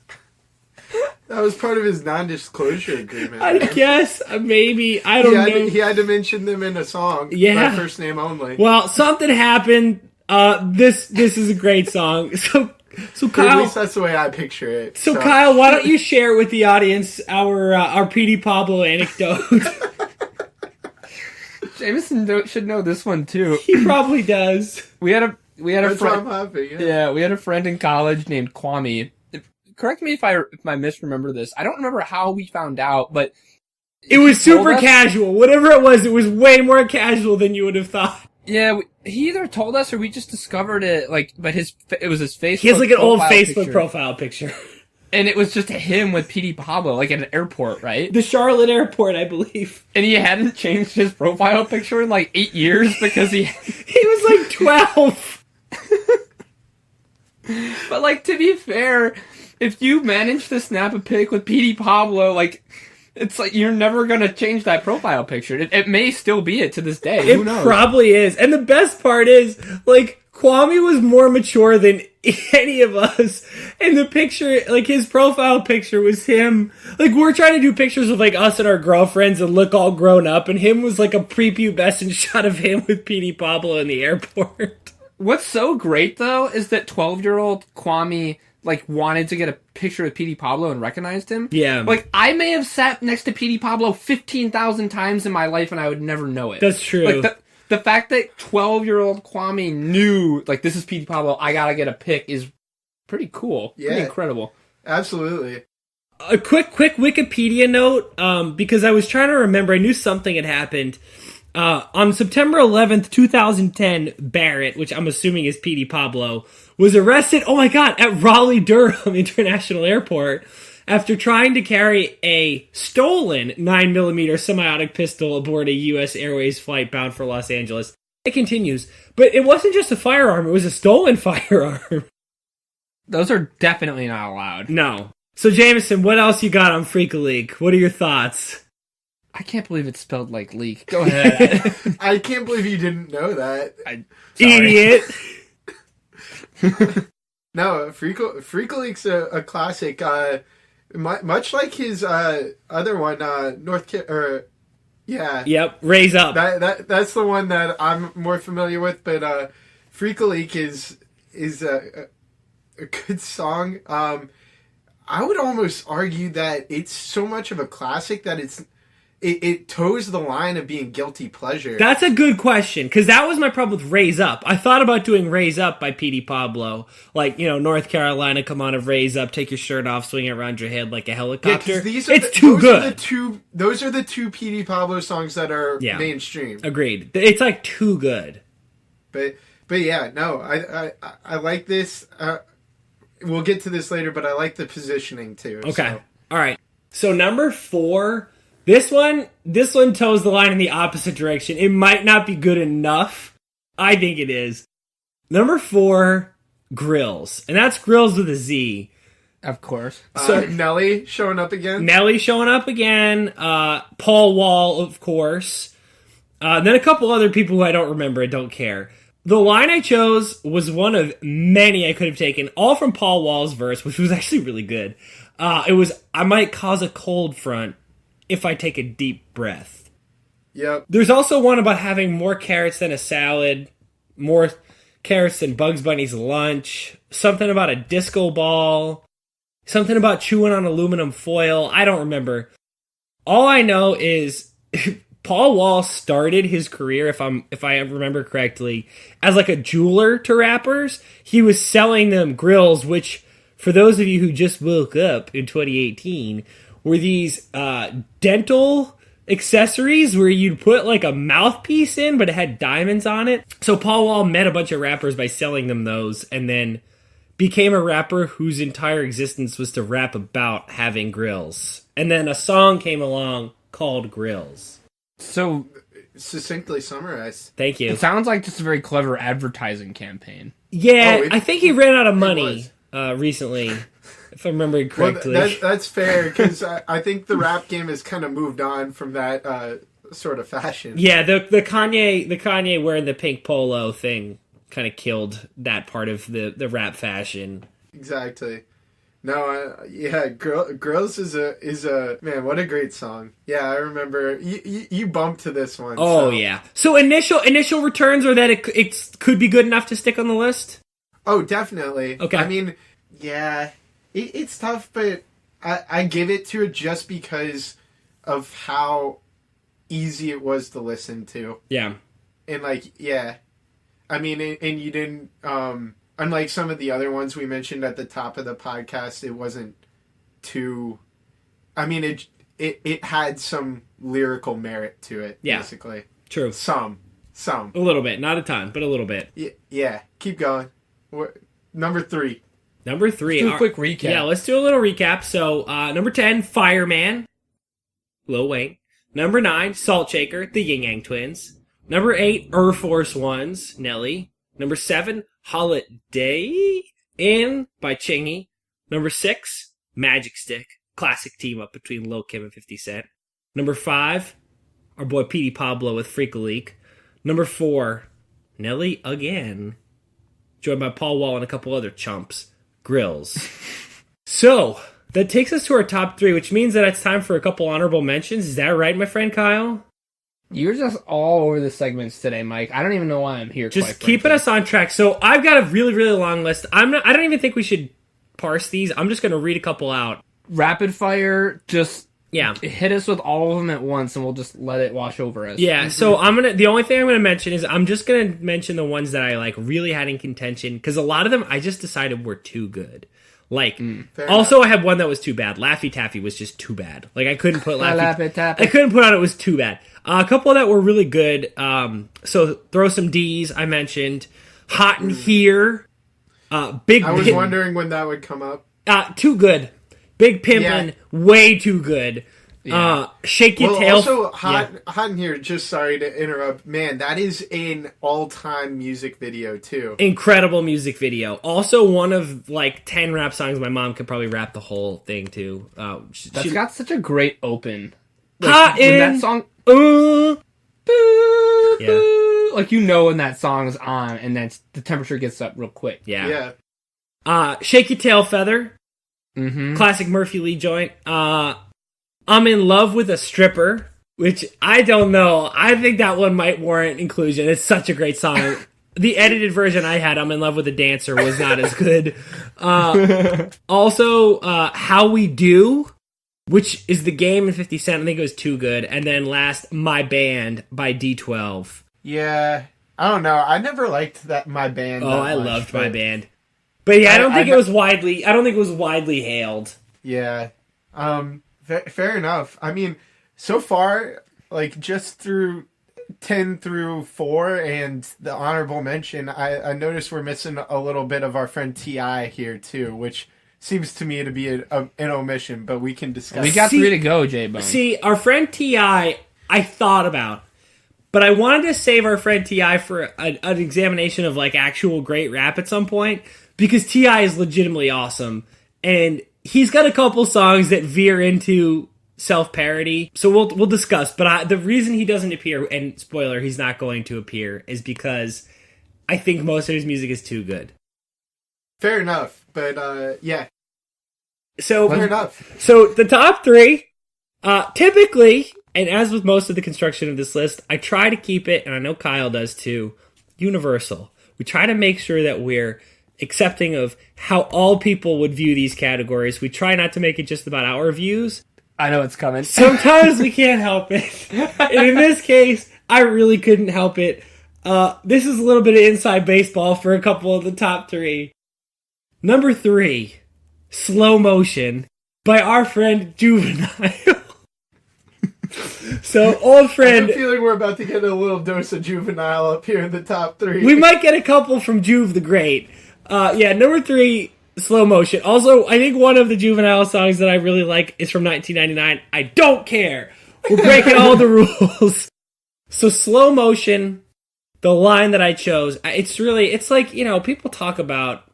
That was part of his non-disclosure agreement. I guess maybe I don't know. He had to mention them in a song. Yeah, by first name only. Well, something happened. This is a great song. So Kyle, at least that's the way I picture it. So Kyle, why don't you share with the audience our Petey Pablo anecdote? Jameson should know this one too. He probably does. We had a That's friend. why I'm happy. Yeah, we had a friend in college named Kwame. Correct me if I misremember this. I don't remember how we found out, but it was super casual. Whatever it was way more casual than you would have thought. Yeah, he either told us or we just discovered it. But it was his Facebook. He has like an old Facebook picture. profile picture, and it was just him with Petey Pablo, like at an airport, right? The Charlotte airport, I believe. And he hadn't changed his profile picture in like 8 years because he was like 12. But like, to be fair, if you manage to snap a pic with Petey Pablo, like, it's like you're never gonna change that profile picture. It may still be it to this day. Who knows? It probably is. And the best part is, like, Kwame was more mature than any of us. And the picture, like, his profile picture was him. Like, we're trying to do pictures of, like, us and our girlfriends and look all grown up. And him was, like, a prepubescent shot of him with Petey Pablo in the airport. What's so great, though, is that 12-year-old Kwame, like, wanted to get a picture with Petey Pablo and recognized him. Yeah. Like, I may have sat next to Petey Pablo 15,000 times in my life and I would never know it. That's true. Like, the fact that 12-year-old Kwame knew, like, this is Petey Pablo, I gotta get a pic is pretty cool. Yeah. Pretty incredible. Absolutely. A quick Wikipedia note, because I was trying to remember, I knew something had happened. On September 11th, 2010, Barrett, which I'm assuming is Petey Pablo, was arrested, oh my god, at Raleigh-Durham International Airport after trying to carry a stolen 9mm semi-automatic pistol aboard a U.S. Airways flight bound for Los Angeles. It continues. But it wasn't just a firearm, it was a stolen firearm. Those are definitely not allowed. No. So, Jameson, what else you got on Freak a Leak? What are your thoughts? I can't believe it's spelled like leak. Go ahead. I can't believe you didn't know that. Idiot. No, Freak a Leak's a classic. Much like his other one, yeah. Yep, Raise Up. That's the one that I'm more familiar with, but Freak a Leak is a good song. I would almost argue that it's so much of a classic that it toes the line of being guilty pleasure. That's a good question, because that was my problem with Raise Up. I thought about doing Raise Up by P.D. Pablo. Like, North Carolina, come on, of Raise Up, take your shirt off, swing it around your head like a helicopter. It's too good. Those are the two P.D. Pablo songs that are mainstream. Agreed. It's like too good. But yeah, no, I like this. We'll get to this later, but I like the positioning too. Okay. So. All right. So number 4, this one toes the line in the opposite direction. It might not be good enough. I think it is. Number 4, Grills. And that's Grills with a Z. Of course. So Nelly showing up again. Paul Wall, of course. Then a couple other people who I don't remember and don't care. The line I chose was one of many I could have taken, all from Paul Wall's verse, which was actually really good. It was, I might cause a cold front if I take a deep breath. Yep. There's also one about having more carrots than a salad, more carrots than Bugs Bunny's lunch, something about a disco ball, something about chewing on aluminum foil. I don't remember. All I know is Paul Wall started his career, if I remember correctly, as like a jeweler to rappers. He was selling them grills, which, for those of you who just woke up in 2018, were these dental accessories where you'd put like a mouthpiece in, but it had diamonds on it. So Paul Wall met a bunch of rappers by selling them those, and then became a rapper whose entire existence was to rap about having grills. And then a song came along called Grills. So, succinctly summarized. Thank you. It sounds like just a very clever advertising campaign. Yeah, I think he ran out of money recently, if I remember correctly. Well, that's fair, because I think the rap game has kind of moved on from that sort of fashion. Yeah, the Kanye wearing the pink polo thing kind of killed that part of the rap fashion. Exactly. No, Girls is a man. What a great song! Yeah, I remember you bumped to this one. Oh yeah. So initial returns are that it could be good enough to stick on the list. Oh, definitely. Okay. I mean, yeah, it's tough, but I give it to it just because of how easy it was to listen to. Yeah. And I mean, and you didn't. Unlike some of the other ones we mentioned at the top of the podcast, it wasn't too... I mean, it had some lyrical merit to it, basically. True. Some. A little bit. Not a ton, but a little bit. Yeah. Keep going. Number 3. Let's do a quick recap. Yeah, let's do a little recap. So, number 10, Fireman, Lil Wayne. Number 9, Salt Shaker, the Yin Yang Twins. Number 8, Air Force Ones, Nelly. Number 7, Holiday Inn by Chingy. Number 6, Magic Stick. Classic team up between Lil Kim and 50 Cent. Number 5, our boy P.D. Pablo with Freak a Leak. Number 4, Nelly again. Joined by Paul Wall and a couple other chumps. Grills. So, that takes us to our top 3, which means that it's time for a couple honorable mentions. Is that right, my friend Kyle? You're just all over the segments today, Mike. I don't even know why I'm here. Just keeping us on track. So I've got a really, really long list. I don't even think we should parse these. I'm just going to read a couple out. Rapid fire, just Yeah. Hit us with all of them at once, and we'll just let it wash over us. Yeah, so the only thing I'm gonna mention is I'm just gonna mention the ones that I like really had in contention, because a lot of them I just decided were too good. Like, also I had one that was too bad. Laffy Taffy was just too bad. Like, I couldn't put Laffy Taffy. I couldn't put on it was too bad. A couple that were really good. So throw some D's. I mentioned Hot in Here. Big. I was wondering when that would come up. Too good. Big Pimpin', way too good. Yeah. Shake Your Tail. Also, Hot in Here, just sorry to interrupt. Man, that is an all-time music video, too. Incredible music video. Also, one of, 10 rap songs my mom could probably rap the whole thing, too. That's got such a great open. Hot in... that song... yeah. When that song's on, and then the temperature gets up real quick. Yeah. Shake Your Tail Feather. Mm-hmm. Classic Murphy Lee joint. I'm in Love with a Stripper, which I don't know. I think that one might warrant inclusion. It's such a great song. The edited version I had, I'm in Love with a Dancer, was not as good. Also, How We Do which is The Game and 50 Cent. I think it was Too Good. And then last, My Band by D12. Yeah, I don't know. I never liked that My Band. Oh, I loved My but Band. But yeah, I don't think it was widely hailed. Yeah. Fair enough. I mean, so far, like, just through 10 through 4 and the honorable mention, I noticed we're missing a little bit of our friend T.I. here, too, which seems to me to be an omission, but we can discuss. We got 3 to go, J-Bone. See, our friend T.I., I thought about, but I wanted to save our friend T.I. for an examination of, like, actual great rap at some point, because T.I. is legitimately awesome, and he's got a couple songs that veer into self-parody, so we'll discuss. But the reason he doesn't appear, and spoiler, he's not going to appear, is because I think most of his music is too good. Fair enough, but yeah. So fair enough. So the top 3, typically, and as with most of the construction of this list, I try to keep it, and I know Kyle does too, universal. We try to make sure that we're accepting of how all people would view these categories. We try not to make it just about our views. I know it's coming. Sometimes we can't help it. And in this case, I really couldn't help it. This is a little bit of inside baseball for a couple of the top 3. Number 3, Slow Motion by our friend Juvenile. So, old friend... I have a feeling we're about to get a little dose of Juvenile up here in the top 3. We might get a couple from Juve the Great. Number 3, Slow Motion. Also, I think one of the Juvenile songs that I really like is from 1999. I don't care. We're breaking all the rules. So, Slow Motion, the line that I chose, it's like, people talk about,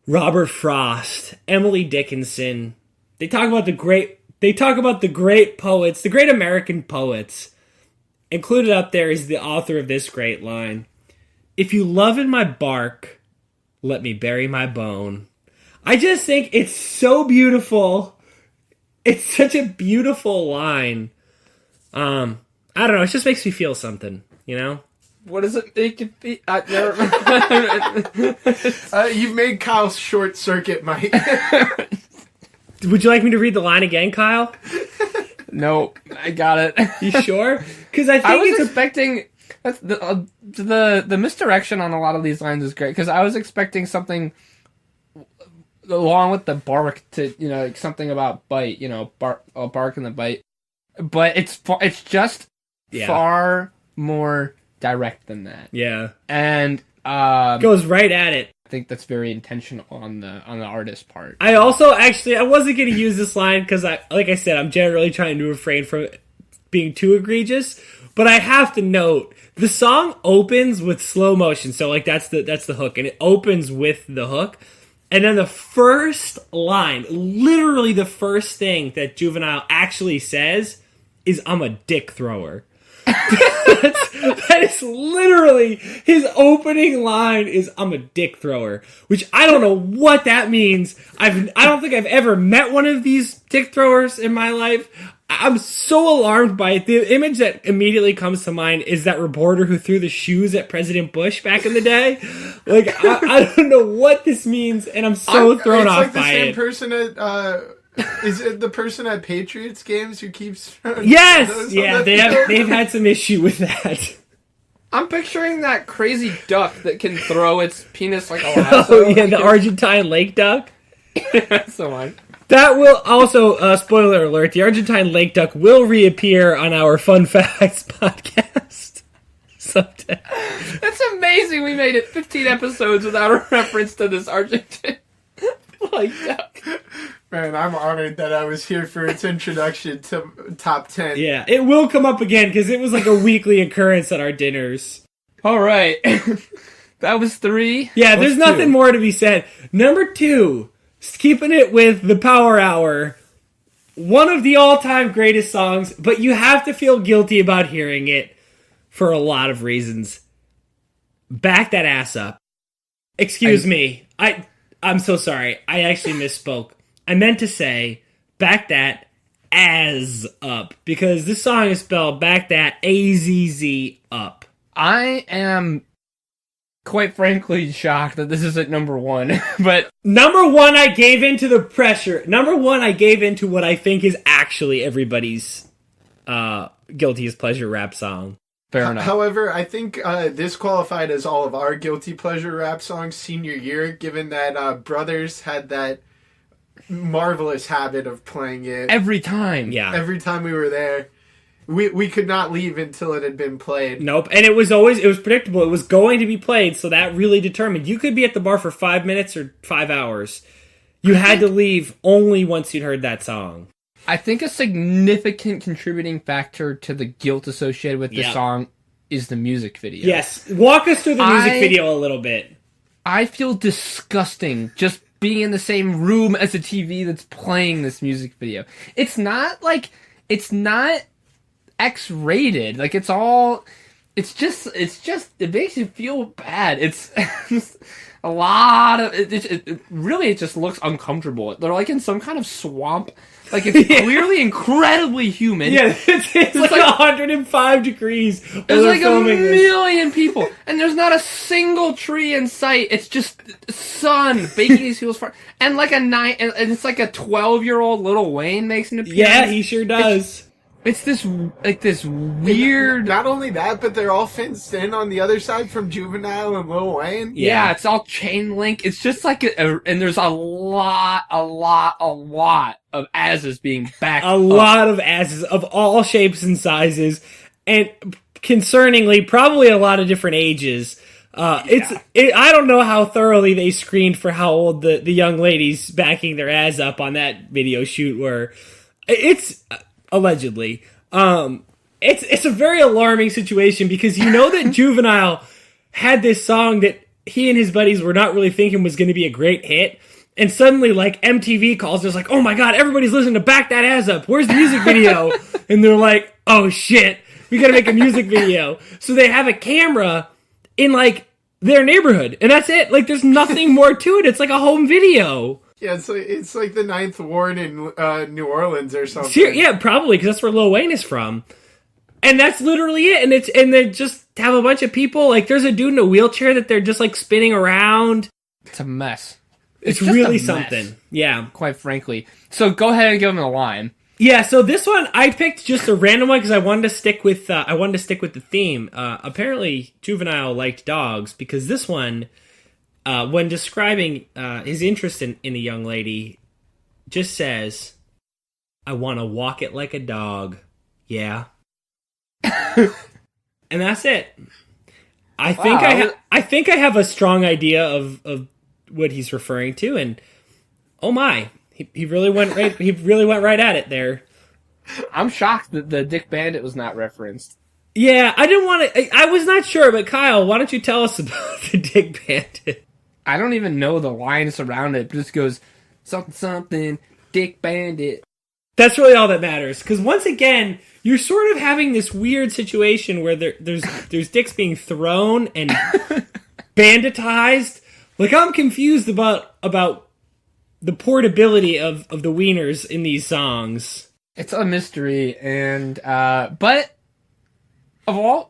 Robert Frost, Emily Dickinson. They talk about the great poets, the great American poets. Included up there is the author of this great line. If you love in my bark, let me bury my bone. I just think it's so beautiful. It's such a beautiful line. I don't know. It just makes me feel something, What does it make it be? You've made Kyle short circuit, Mike. Would you like me to read the line again, Kyle? No, I got it. You sure? Because I think I was expecting... That's the misdirection on a lot of these lines is great, because I was expecting something along with the bark to, like something about bite, bark and the bite. But it's just far more direct than that. Yeah. And goes right at it. I think that's very intentional on the artist's part. I also I wasn't going to use this line because like I said, I'm generally trying to refrain from being too egregious, but I have to note the song opens with slow motion. So like that's the hook, and it opens with the hook. And then the first line, literally the first thing that Juvenile actually says is, "I'm a dick thrower." That is literally his opening line is, "I'm a dick thrower," which I don't know what that means. I don't think I've ever met one of these dick throwers in my life. I'm so alarmed by it. The image that immediately comes to mind is that reporter who threw the shoes at President Bush back in the day. Like, I don't know what this means, and I'm so thrown off by it. It's like the same person at... is it the person at Patriots games who keeps... Yes! Yeah, they've had some issue with that. I'm picturing that crazy duck that can throw its penis like a lasso. Oh, yeah, the Argentine lake duck. That's the one. That will also, spoiler alert, the Argentine lake duck will reappear on our Fun Facts podcast someday. That's amazing. We made it 15 episodes without a reference to this Argentine lake duck. Man, I'm honored that I was here for its introduction to top 10. Yeah, it will come up again because it was like a weekly occurrence at our dinners. All right. That was 3. Yeah, there's nothing more to be said. Number 2, keeping it with the Power Hour. One of the all-time greatest songs, but you have to feel guilty about hearing it for a lot of reasons. Back That Ass Up. Excuse me. I'm so sorry. I actually misspoke. I meant to say, back that as up, because this song is spelled back that A-Z-Z up. I am quite frankly shocked that this isn't number one. But Number one, I gave into the pressure. Number one, I gave into what I think is actually everybody's guilty as pleasure rap song. fair enough. However, I think this qualified as all of our guilty pleasure rap songs senior year, given that Brothers had that marvelous habit of playing it Every time. Yeah. every time we were there. We could not leave until it had been played. Nope. And it was predictable. It was going to be played, so that really determined. You could be at the bar for 5 minutes or 5 hours. You had to leave only once you'd heard that song. I think a significant contributing factor to the guilt associated with this Yeah. song is the music video. Yes. Walk us through the music video a little bit. I feel disgusting just being in the same room as a TV that's playing this music video. It's not X-rated. Like, it makes you feel bad. It's a lot of, it just looks uncomfortable. They're like in some kind of swamp. Like, it's clearly incredibly humid. Yeah, it's like 105 degrees. There's like a million people, and there's not a single tree in sight. It's just sun baking these people's fire. And like and it's like a 12-year-old Lil Wayne makes an appearance. Yeah, he sure does. It's this weird. Not only that, but they're all fenced in on the other side from Juvenile and Lil Wayne. Yeah, it's all chain link. It's just like and there's a lot of asses being backed up. A lot of asses of all shapes and sizes, and concerningly, probably a lot of different ages. I don't know how thoroughly they screened for how old the young ladies backing their ass up on that video shoot were. It's allegedly. It's a very alarming situation because you know that Juvenile had this song that he and his buddies were not really thinking was going to be a great hit. And suddenly, like, MTV calls, there's like, oh my god, everybody's listening to Back That Ass Up. Where's the music video? And they're like, oh shit, we gotta make a music video. So they have a camera in, like, their neighborhood. And that's it. Like, there's nothing more to it. It's like a home video. Yeah, it's like the Ninth Ward in New Orleans or something. Yeah, probably, because that's where Lil Wayne is from. And that's literally it. And they just have a bunch of people. Like, there's a dude in a wheelchair that they're just, like, spinning around. It's a mess. It's just really a mess, something. Yeah. quite frankly. So go ahead and give him a line. Yeah, so this one, I picked just a random one because I wanted to stick with the theme. Apparently, Juvenile liked dogs because this one, when describing his interest in a young lady, just says, I want to walk it like a dog. Yeah. And that's it. I think I have a strong idea of what he's referring to, and oh my, he really went right at it there. I'm shocked that the Dick Bandit was not referenced. Yeah, I was not sure, but Kyle, why don't you tell us about the Dick Bandit? I don't even know the lines around it. It just goes something Dick Bandit. That's really all that matters, because once again, you're sort of having this weird situation where there's dicks being thrown and banditized. Like, I'm confused about the portability of the wieners in these songs. It's a mystery, and but of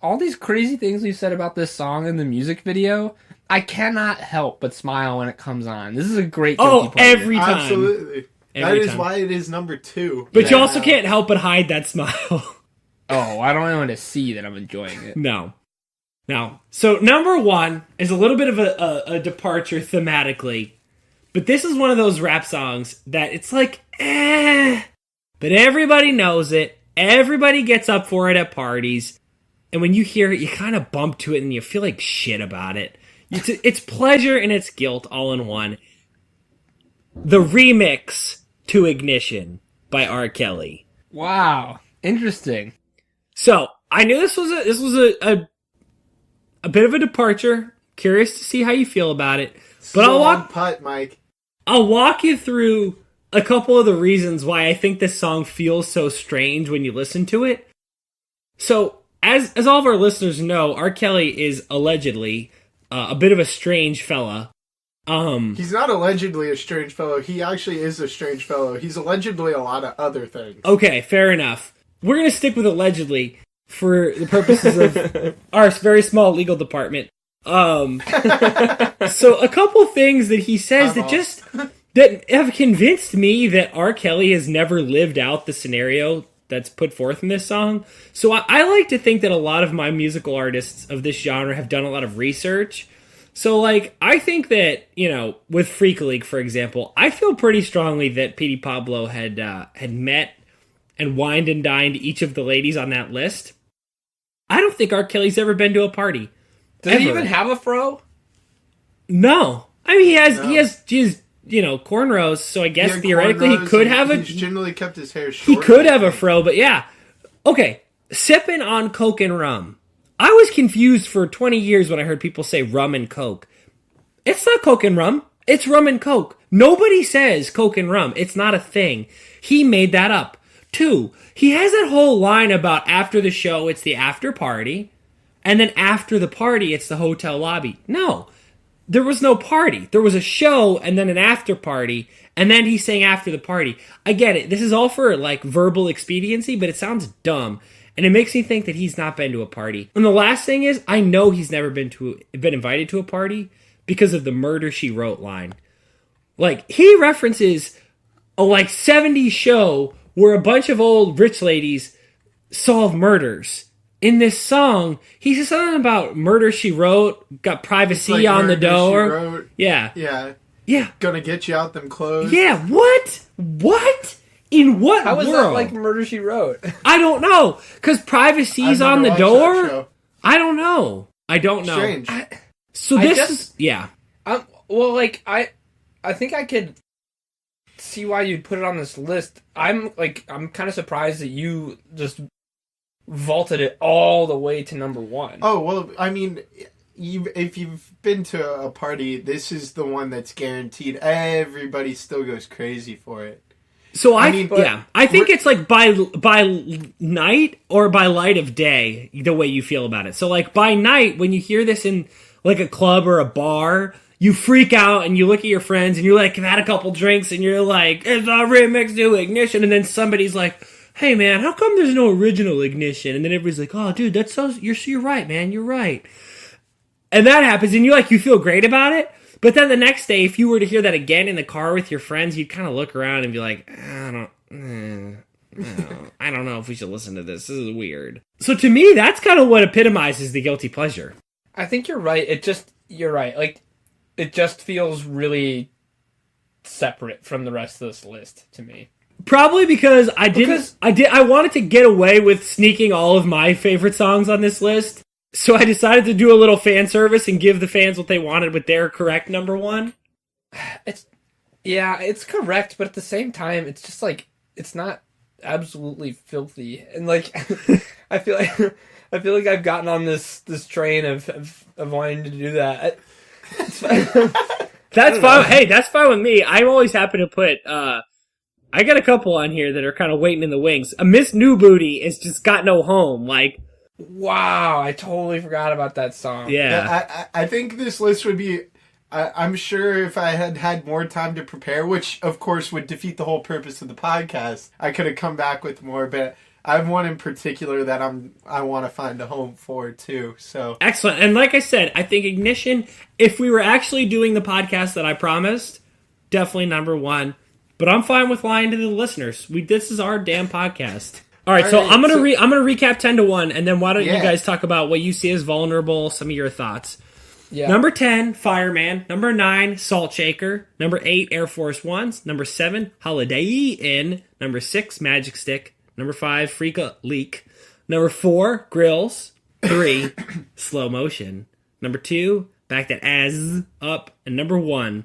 all these crazy things we've said about this song and the music video, I cannot help but smile when it comes on. This is a great guilty pleasure. Every time. Absolutely. Every That is time. why it is number 2. But you also can't help but hide that smile. Oh, I don't want to see that I'm enjoying it. No. So number 1 is a little bit of a departure thematically. But this is one of those rap songs that it's like, but everybody knows it. Everybody gets up for it at parties. And when you hear it, you kind of bump to it and you feel like shit about it. It's pleasure and it's guilt all in one. The remix to Ignition by R. Kelly. Wow, interesting. So I knew this was a bit of a departure. Curious to see how you feel about it. But I'll walk you through a couple of the reasons why I think this song feels so strange when you listen to it. So, as all of our listeners know, R. Kelly is allegedly a bit of a strange fella. He's not allegedly a strange fellow. He actually is a strange fellow. He's allegedly a lot of other things. Okay, fair enough. We're going to stick with allegedly for the purposes of our very small legal department. So a couple things that he says that have convinced me that R. Kelly has never lived out the scenario that's put forth in this song. So I like to think that a lot of my musical artists of this genre have done a lot of research. So, like, I think that, you know, with Freak League, for example, I feel pretty strongly that Petey Pablo had met and wined and dined each of the ladies on that list. I don't think R. Kelly's ever been to a party. Does he even have a fro? No. I mean, he has, you know, cornrows, so I guess theoretically he could have a... He's generally kept his hair short. He could have a fro, but yeah. Okay, sipping on Coke and rum. I was confused for 20 years when I heard people say rum and Coke. It's not Coke and rum. It's rum and Coke. Nobody says Coke and rum. It's not a thing. He made that up. 2, he has that whole line about after the show, it's the after party, and then after the party, it's the hotel lobby. No. There was no party. There was a show and then an after party, and then he's saying after the party. I get it. This is all for, like, verbal expediency, but it sounds dumb. And it makes me think that he's not been to a party. And the last thing is, I know he's never been invited to a party because of the Murder, She Wrote line. Like, he references a, like, 70s show where a bunch of old rich ladies solve murders. In this song, he says something about Murder, She Wrote, got privacy like on the door. She wrote, yeah. Gonna get you out them clothes. Yeah, what? What? In what How world? was that like Murder, She Wrote? I don't know. Because privacy's on the door? I don't know. Strange. Yeah. Well, like, I think I could see why you'd put it on this list. I'm kind of surprised that you just vaulted it all the way to number 1. Oh, well, I mean, if you've been to a party, this is the one that's guaranteed. Everybody still goes crazy for it. So I think it's like by night or by light of day, the way you feel about it. So like by night, when you hear this in like a club or a bar, you freak out and you look at your friends and you're like, I've had a couple drinks and you're like, it's a remix to Ignition. And then somebody's like, hey man, how come there's no original Ignition? And then everybody's like, oh dude, that's so, you're right, man, you're right. And that happens and you feel great about it. But then the next day, if you were to hear that again in the car with your friends, you'd kind of look around and be like, I don't know if we should listen to this. This is weird. So to me, that's kind of what epitomizes the guilty pleasure. I think you're right. You're right. Like, it just feels really separate from the rest of this list to me. Probably because I wanted to get away with sneaking all of my favorite songs on this list. So I decided to do a little fan service and give the fans what they wanted with their correct number 1. It's correct, but at the same time, it's just like, it's not absolutely filthy. And like, I feel like I've gotten on this train of wanting to do that. That's fine. Hey, that's fine with me. I'm always happy to put, I got a couple on here that are kind of waiting in the wings. A Miss New Booty is just got no home. Like, wow, I totally forgot about that song. Yeah. I think this list would be... I'm sure if I had had more time to prepare, which of course would defeat the whole purpose of the podcast, I could have come back with more, but I have one in particular that I want to find a home for too. So excellent. And like I said, I think Ignition, if we were actually doing the podcast that I promised, definitely number 1. But I'm fine with lying to the listeners. This is our damn podcast. All right, so I'm gonna recap 10-1, and then why don't you guys talk about what you see as vulnerable, some of your thoughts. Yeah. Number 10, Fireman. Number 9, Salt Shaker. Number 8, Air Force Ones. Number 7, Holiday Inn. Number 6, Magic Stick. Number 5, Freak Leak. Number 4, Grills. 3, Slow Motion. Number 2, Back That Ass Up. And number 1,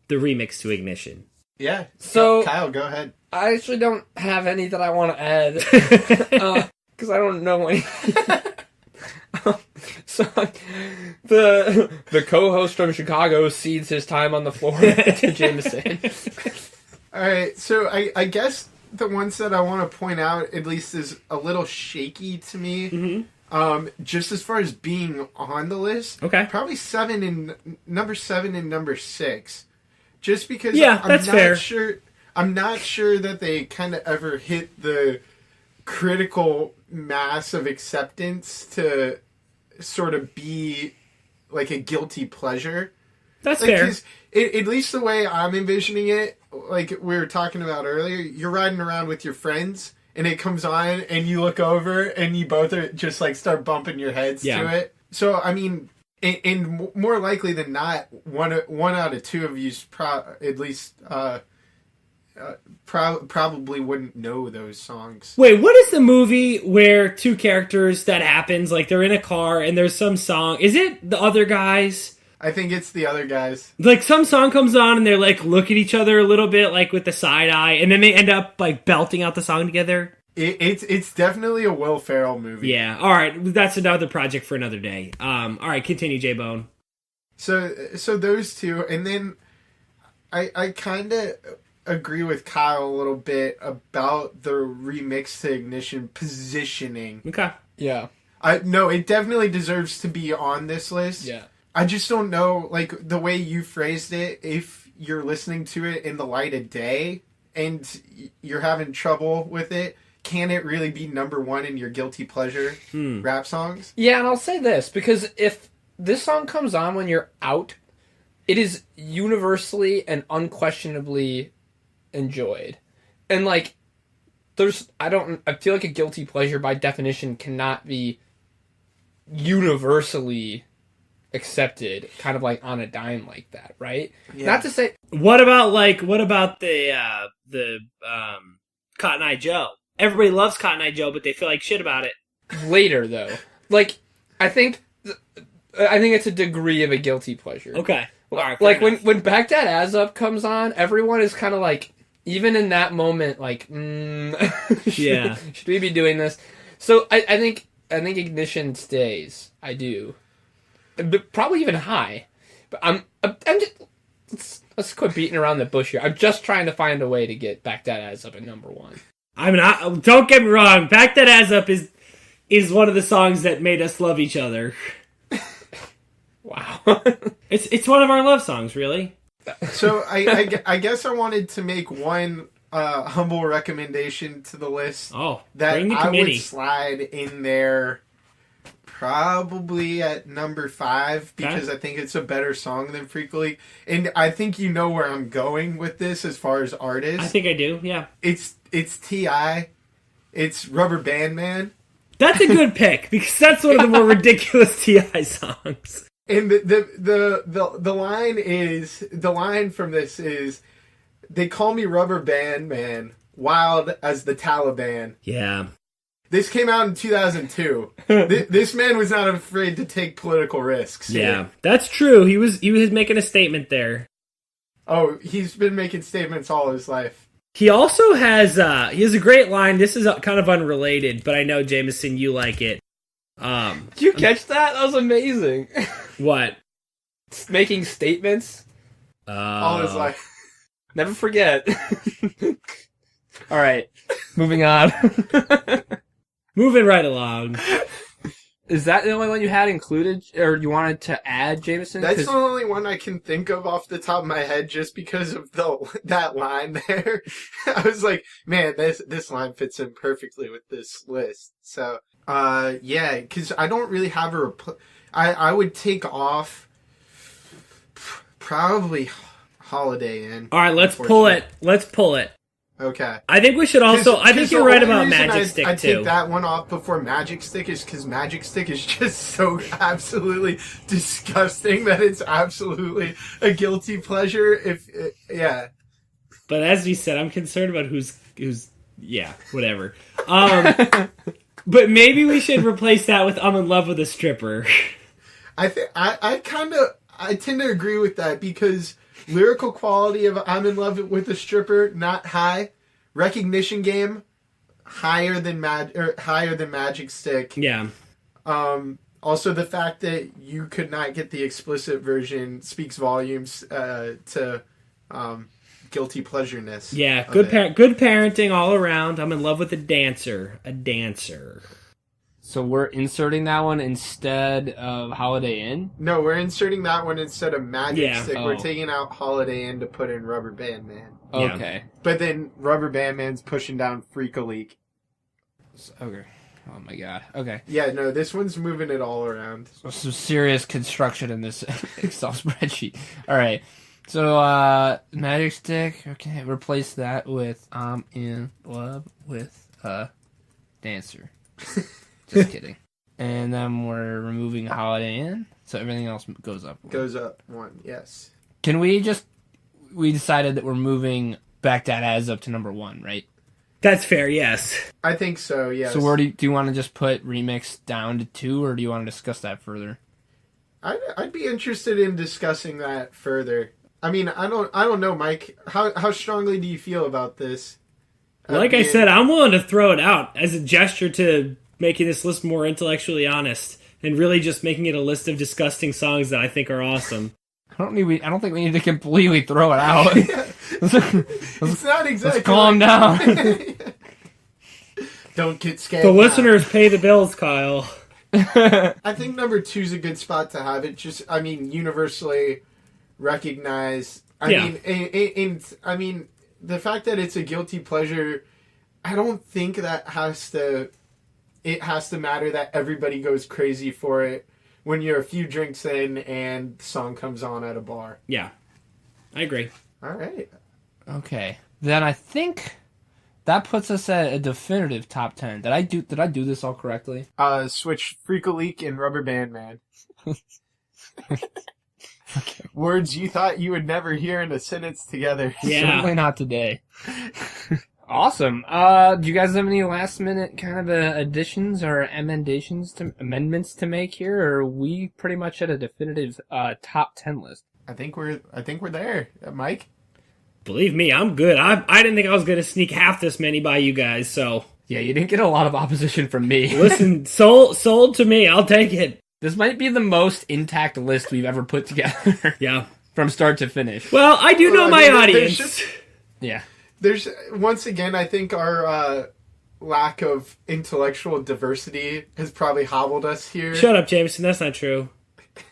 the remix to Ignition. Yeah. So Kyle, go ahead. I actually don't have any that I want to add because I don't know any. So the co-host from Chicago cedes his time on the floor to Jameson. All right, so I guess the ones that I want to point out at least is a little shaky to me. Mm-hmm. Just as far as being on the list, okay, probably number 7 and number 6. Just because that's fair. I'm not sure that they kind of ever hit the critical mass of acceptance to sort of be like a guilty pleasure. That's Like, fair. 'cause at least the way I'm envisioning it, like we were talking about earlier, you're riding around with your friends and it comes on and you look over and you both are just like start bumping your heads to it. So, I mean, and more likely than not, one out of two of you probably wouldn't know those songs. Wait, what is the movie where two characters that happens, like they're in a car and there's some song? Is it The Other Guys? I think it's The Other Guys. Like some song comes on and they're like look at each other a little bit like with the side eye, and then they end up like belting out the song together. It's definitely a Will Ferrell movie. Yeah. All right, that's another project for another day. All right, continue, J-Bone. So those two, and then I kind of agree with Kyle a little bit about the Remix to Ignition positioning. Okay. Yeah. No, it definitely deserves to be on this list. Yeah. I just don't know, like, the way you phrased it, if you're listening to it in the light of day and you're having trouble with it, can it really be number one in your guilty pleasure rap songs? Yeah, and I'll say this, because if this song comes on when you're out, it is universally and unquestionably enjoyed. And, like, I feel like a guilty pleasure by definition cannot be universally accepted, kind of like on a dime like that, right? Yeah. Not to say What about the Cotton Eye Joe? Everybody loves Cotton Eye Joe, but they feel like shit about it. later though. Like I think it's a degree of a guilty pleasure. Okay. All right, Like fair enough. when Back That Ass Up comes on, everyone is kind of like, even in that moment, like, Yeah. should we be doing this? So I think Ignition stays. I do. But probably even high. But I'm just, let's quit beating around the bush here. I'm just trying to find a way to get Back That Ass Up at number one. I mean, don't get me wrong. Back That Ass Up is one of the songs that made us love each other. Wow. It's one of our love songs, really. So I guess I wanted to make one humble recommendation to the list. Oh, that bring the I committee. would slide in there probably at number 5 because I think it's a better song than Freak League. And I think you know where I'm going with this as far as artists. I think I do, yeah. It's T.I. It's Rubber Band Man. That's a good pick, because that's one of the more ridiculous T.I. songs. And the line from this is, they call me Rubber Band Man, wild as the Taliban. Yeah. This came out in 2002. This man was not afraid to take political risks. Yeah, that's true. He was making a statement there. Oh, he's been making statements all his life. He also has he has a great line. This is kind of unrelated, but I know, Jameson, you like it. Did you catch that? That was amazing. What? Making statements. All his life. Never forget. All right, moving on. Moving right along. Is that the only one you had included, or you wanted to add, Jameson? That's the only one I can think of off the top of my head, just because of that line there. I was like, man, this line fits in perfectly with this list. So, yeah, because I don't really have I would take off probably Holiday Inn. All right, let's pull it. Okay. I think we should also. I think you're right about Magic Stick I too. take that one off before Magic Stick is because Magic Stick is just so absolutely disgusting that it's absolutely a guilty pleasure. Yeah. But as we said, I'm concerned about who's. Yeah, whatever. But maybe we should replace that with "I'm in love with a stripper." I tend to agree with that because lyrical quality of "I'm in love with a stripper" not high. Recognition game higher than Magic Stick. Yeah. Also, the fact that you could not get the explicit version speaks volumes to guilty pleasureness. Yeah, good parenting all around. I'm in love with a dancer. So we're inserting that one instead of Holiday Inn? No, we're inserting that one instead of Magic Stick. Oh. We're taking out Holiday Inn to put in Rubber Band Man. Okay. But then Rubber Band Man's pushing down Freak a Leak. Okay. Oh my god. Okay. Yeah, no, this one's moving it all around. Some serious construction in this Excel spreadsheet. All right. So, magic stick. Okay, replace that with I'm in love with a dancer. Just kidding. And then we're removing Holiday Inn, so everything else goes up. Goes up 1, yes. Can we decided that we're moving Back That Ass up to number 1, right? That's fair, yes. I think so, yes. So where do you want to just put remix down to 2, or do you want to discuss that further? I'd be interested in discussing that further. I mean, I don't know, Mike. How strongly do you feel about this? Like I said, I'm willing to throw it out as a gesture to making this list more intellectually honest and really just making it a list of disgusting songs that I think are awesome. I don't think we need to completely throw it out. It's not exactly. Let's calm down. Don't get scared. The listeners pay the bills, Kyle. I think number 2 is a good spot to have it. Just, I mean, universally recognized. I mean, the fact that it's a guilty pleasure, I don't think that it has to matter that everybody goes crazy for it when you're a few drinks in and the song comes on at a bar. Yeah, I agree. All right. Okay. Then I think that puts us at a definitive top 10. Did I do this all correctly? Switch Freak a Leak and Rubber Band Man. Okay. Words you thought you would never hear in a sentence together. Yeah. Certainly not today. Awesome. Do you guys have any last minute kind of additions or amendments to make here, or are we pretty much at a definitive top 10 list? I think we're there, Mike. Believe me, I'm good. I didn't think I was going to sneak half this many by you guys, so... Yeah, you didn't get a lot of opposition from me. Listen, sold to me. I'll take it. This might be the most intact list we've ever put together. Yeah. From start to finish. Well, I do know my audience. Yeah. There's, once again, I think our lack of intellectual diversity has probably hobbled us here. Shut up, Jameson. That's not true.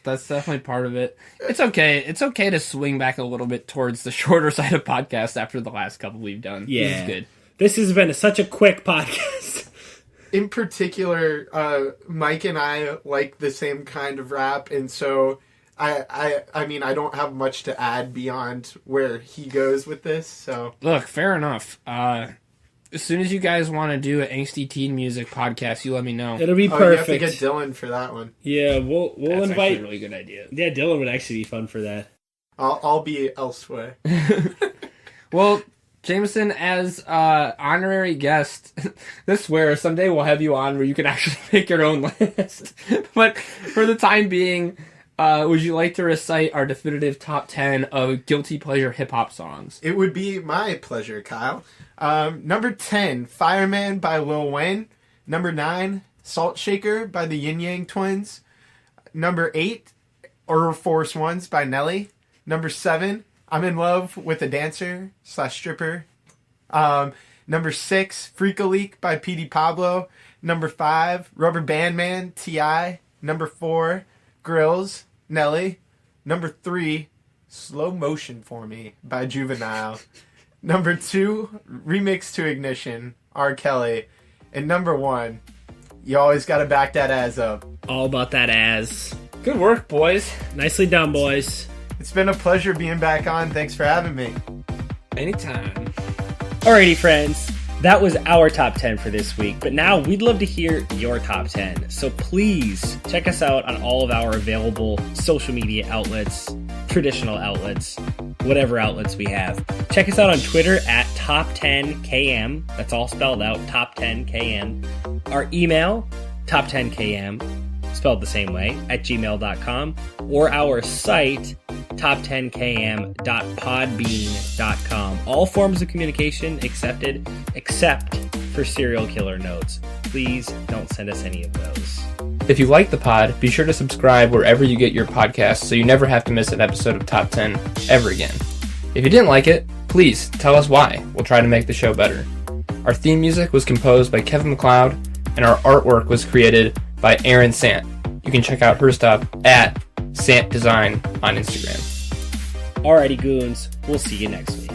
That's definitely part of it. It's okay. It's okay to swing back a little bit towards the shorter side of podcasts after the last couple we've done. Yeah. This is good. This has been such a quick podcast. In particular, Mike and I like the same kind of rap, and so I mean, I don't have much to add beyond where he goes with this. So look, fair enough. As soon as you guys want to do an angsty teen music podcast, you let me know. It'll be perfect. You have to get Dylan for that one. Yeah, we'll That's invite. A really good idea. Yeah, Dylan would actually be fun for that. I'll be elsewhere. Well, Jameson, as honorary guest, this swear someday we'll have you on where you can actually make your own list. But for the time being, would you like to recite our definitive top 10 of guilty pleasure hip hop songs? It would be my pleasure, Kyle. Number 10, Fireman by Lil Wayne. Number 9, Salt Shaker by the Yin Yang Twins. Number 8, Air Force Ones by Nelly. Number 7, I'm in Love with a Dancer / Stripper. Number 6, Freak a Leak by P.D. Pablo. Number 5, Rubber Band Man, T.I. Number 4, Grills, Nelly. Number 3, Slow Motion for Me by Juvenile. Number 2, Remix to Ignition, R. Kelly. And number 1, you always gotta back that ass up. All about that ass. Good work, boys. Nicely done, boys. It's been a pleasure being back on. Thanks for having me. Anytime. Alrighty, friends. That was our top 10 for this week, but now we'd love to hear your top 10. So please check us out on all of our available social media outlets, traditional outlets, whatever outlets we have. Check us out on Twitter at top10km. That's all spelled out, top10km. Our email, top10km, spelled the same way, at gmail.com, or our site, top10km.podbean.com. All forms of communication accepted, except for serial killer notes. Please don't send us any of those. If you like the pod, be sure to subscribe wherever you get your podcasts so you never have to miss an episode of Top 10 ever again. If you didn't like it, please tell us why. We'll try to make the show better. Our theme music was composed by Kevin MacLeod, and our artwork was created by Erin Sant. You can check out her stuff at Sant Design on Instagram. Alrighty, goons. We'll see you next week.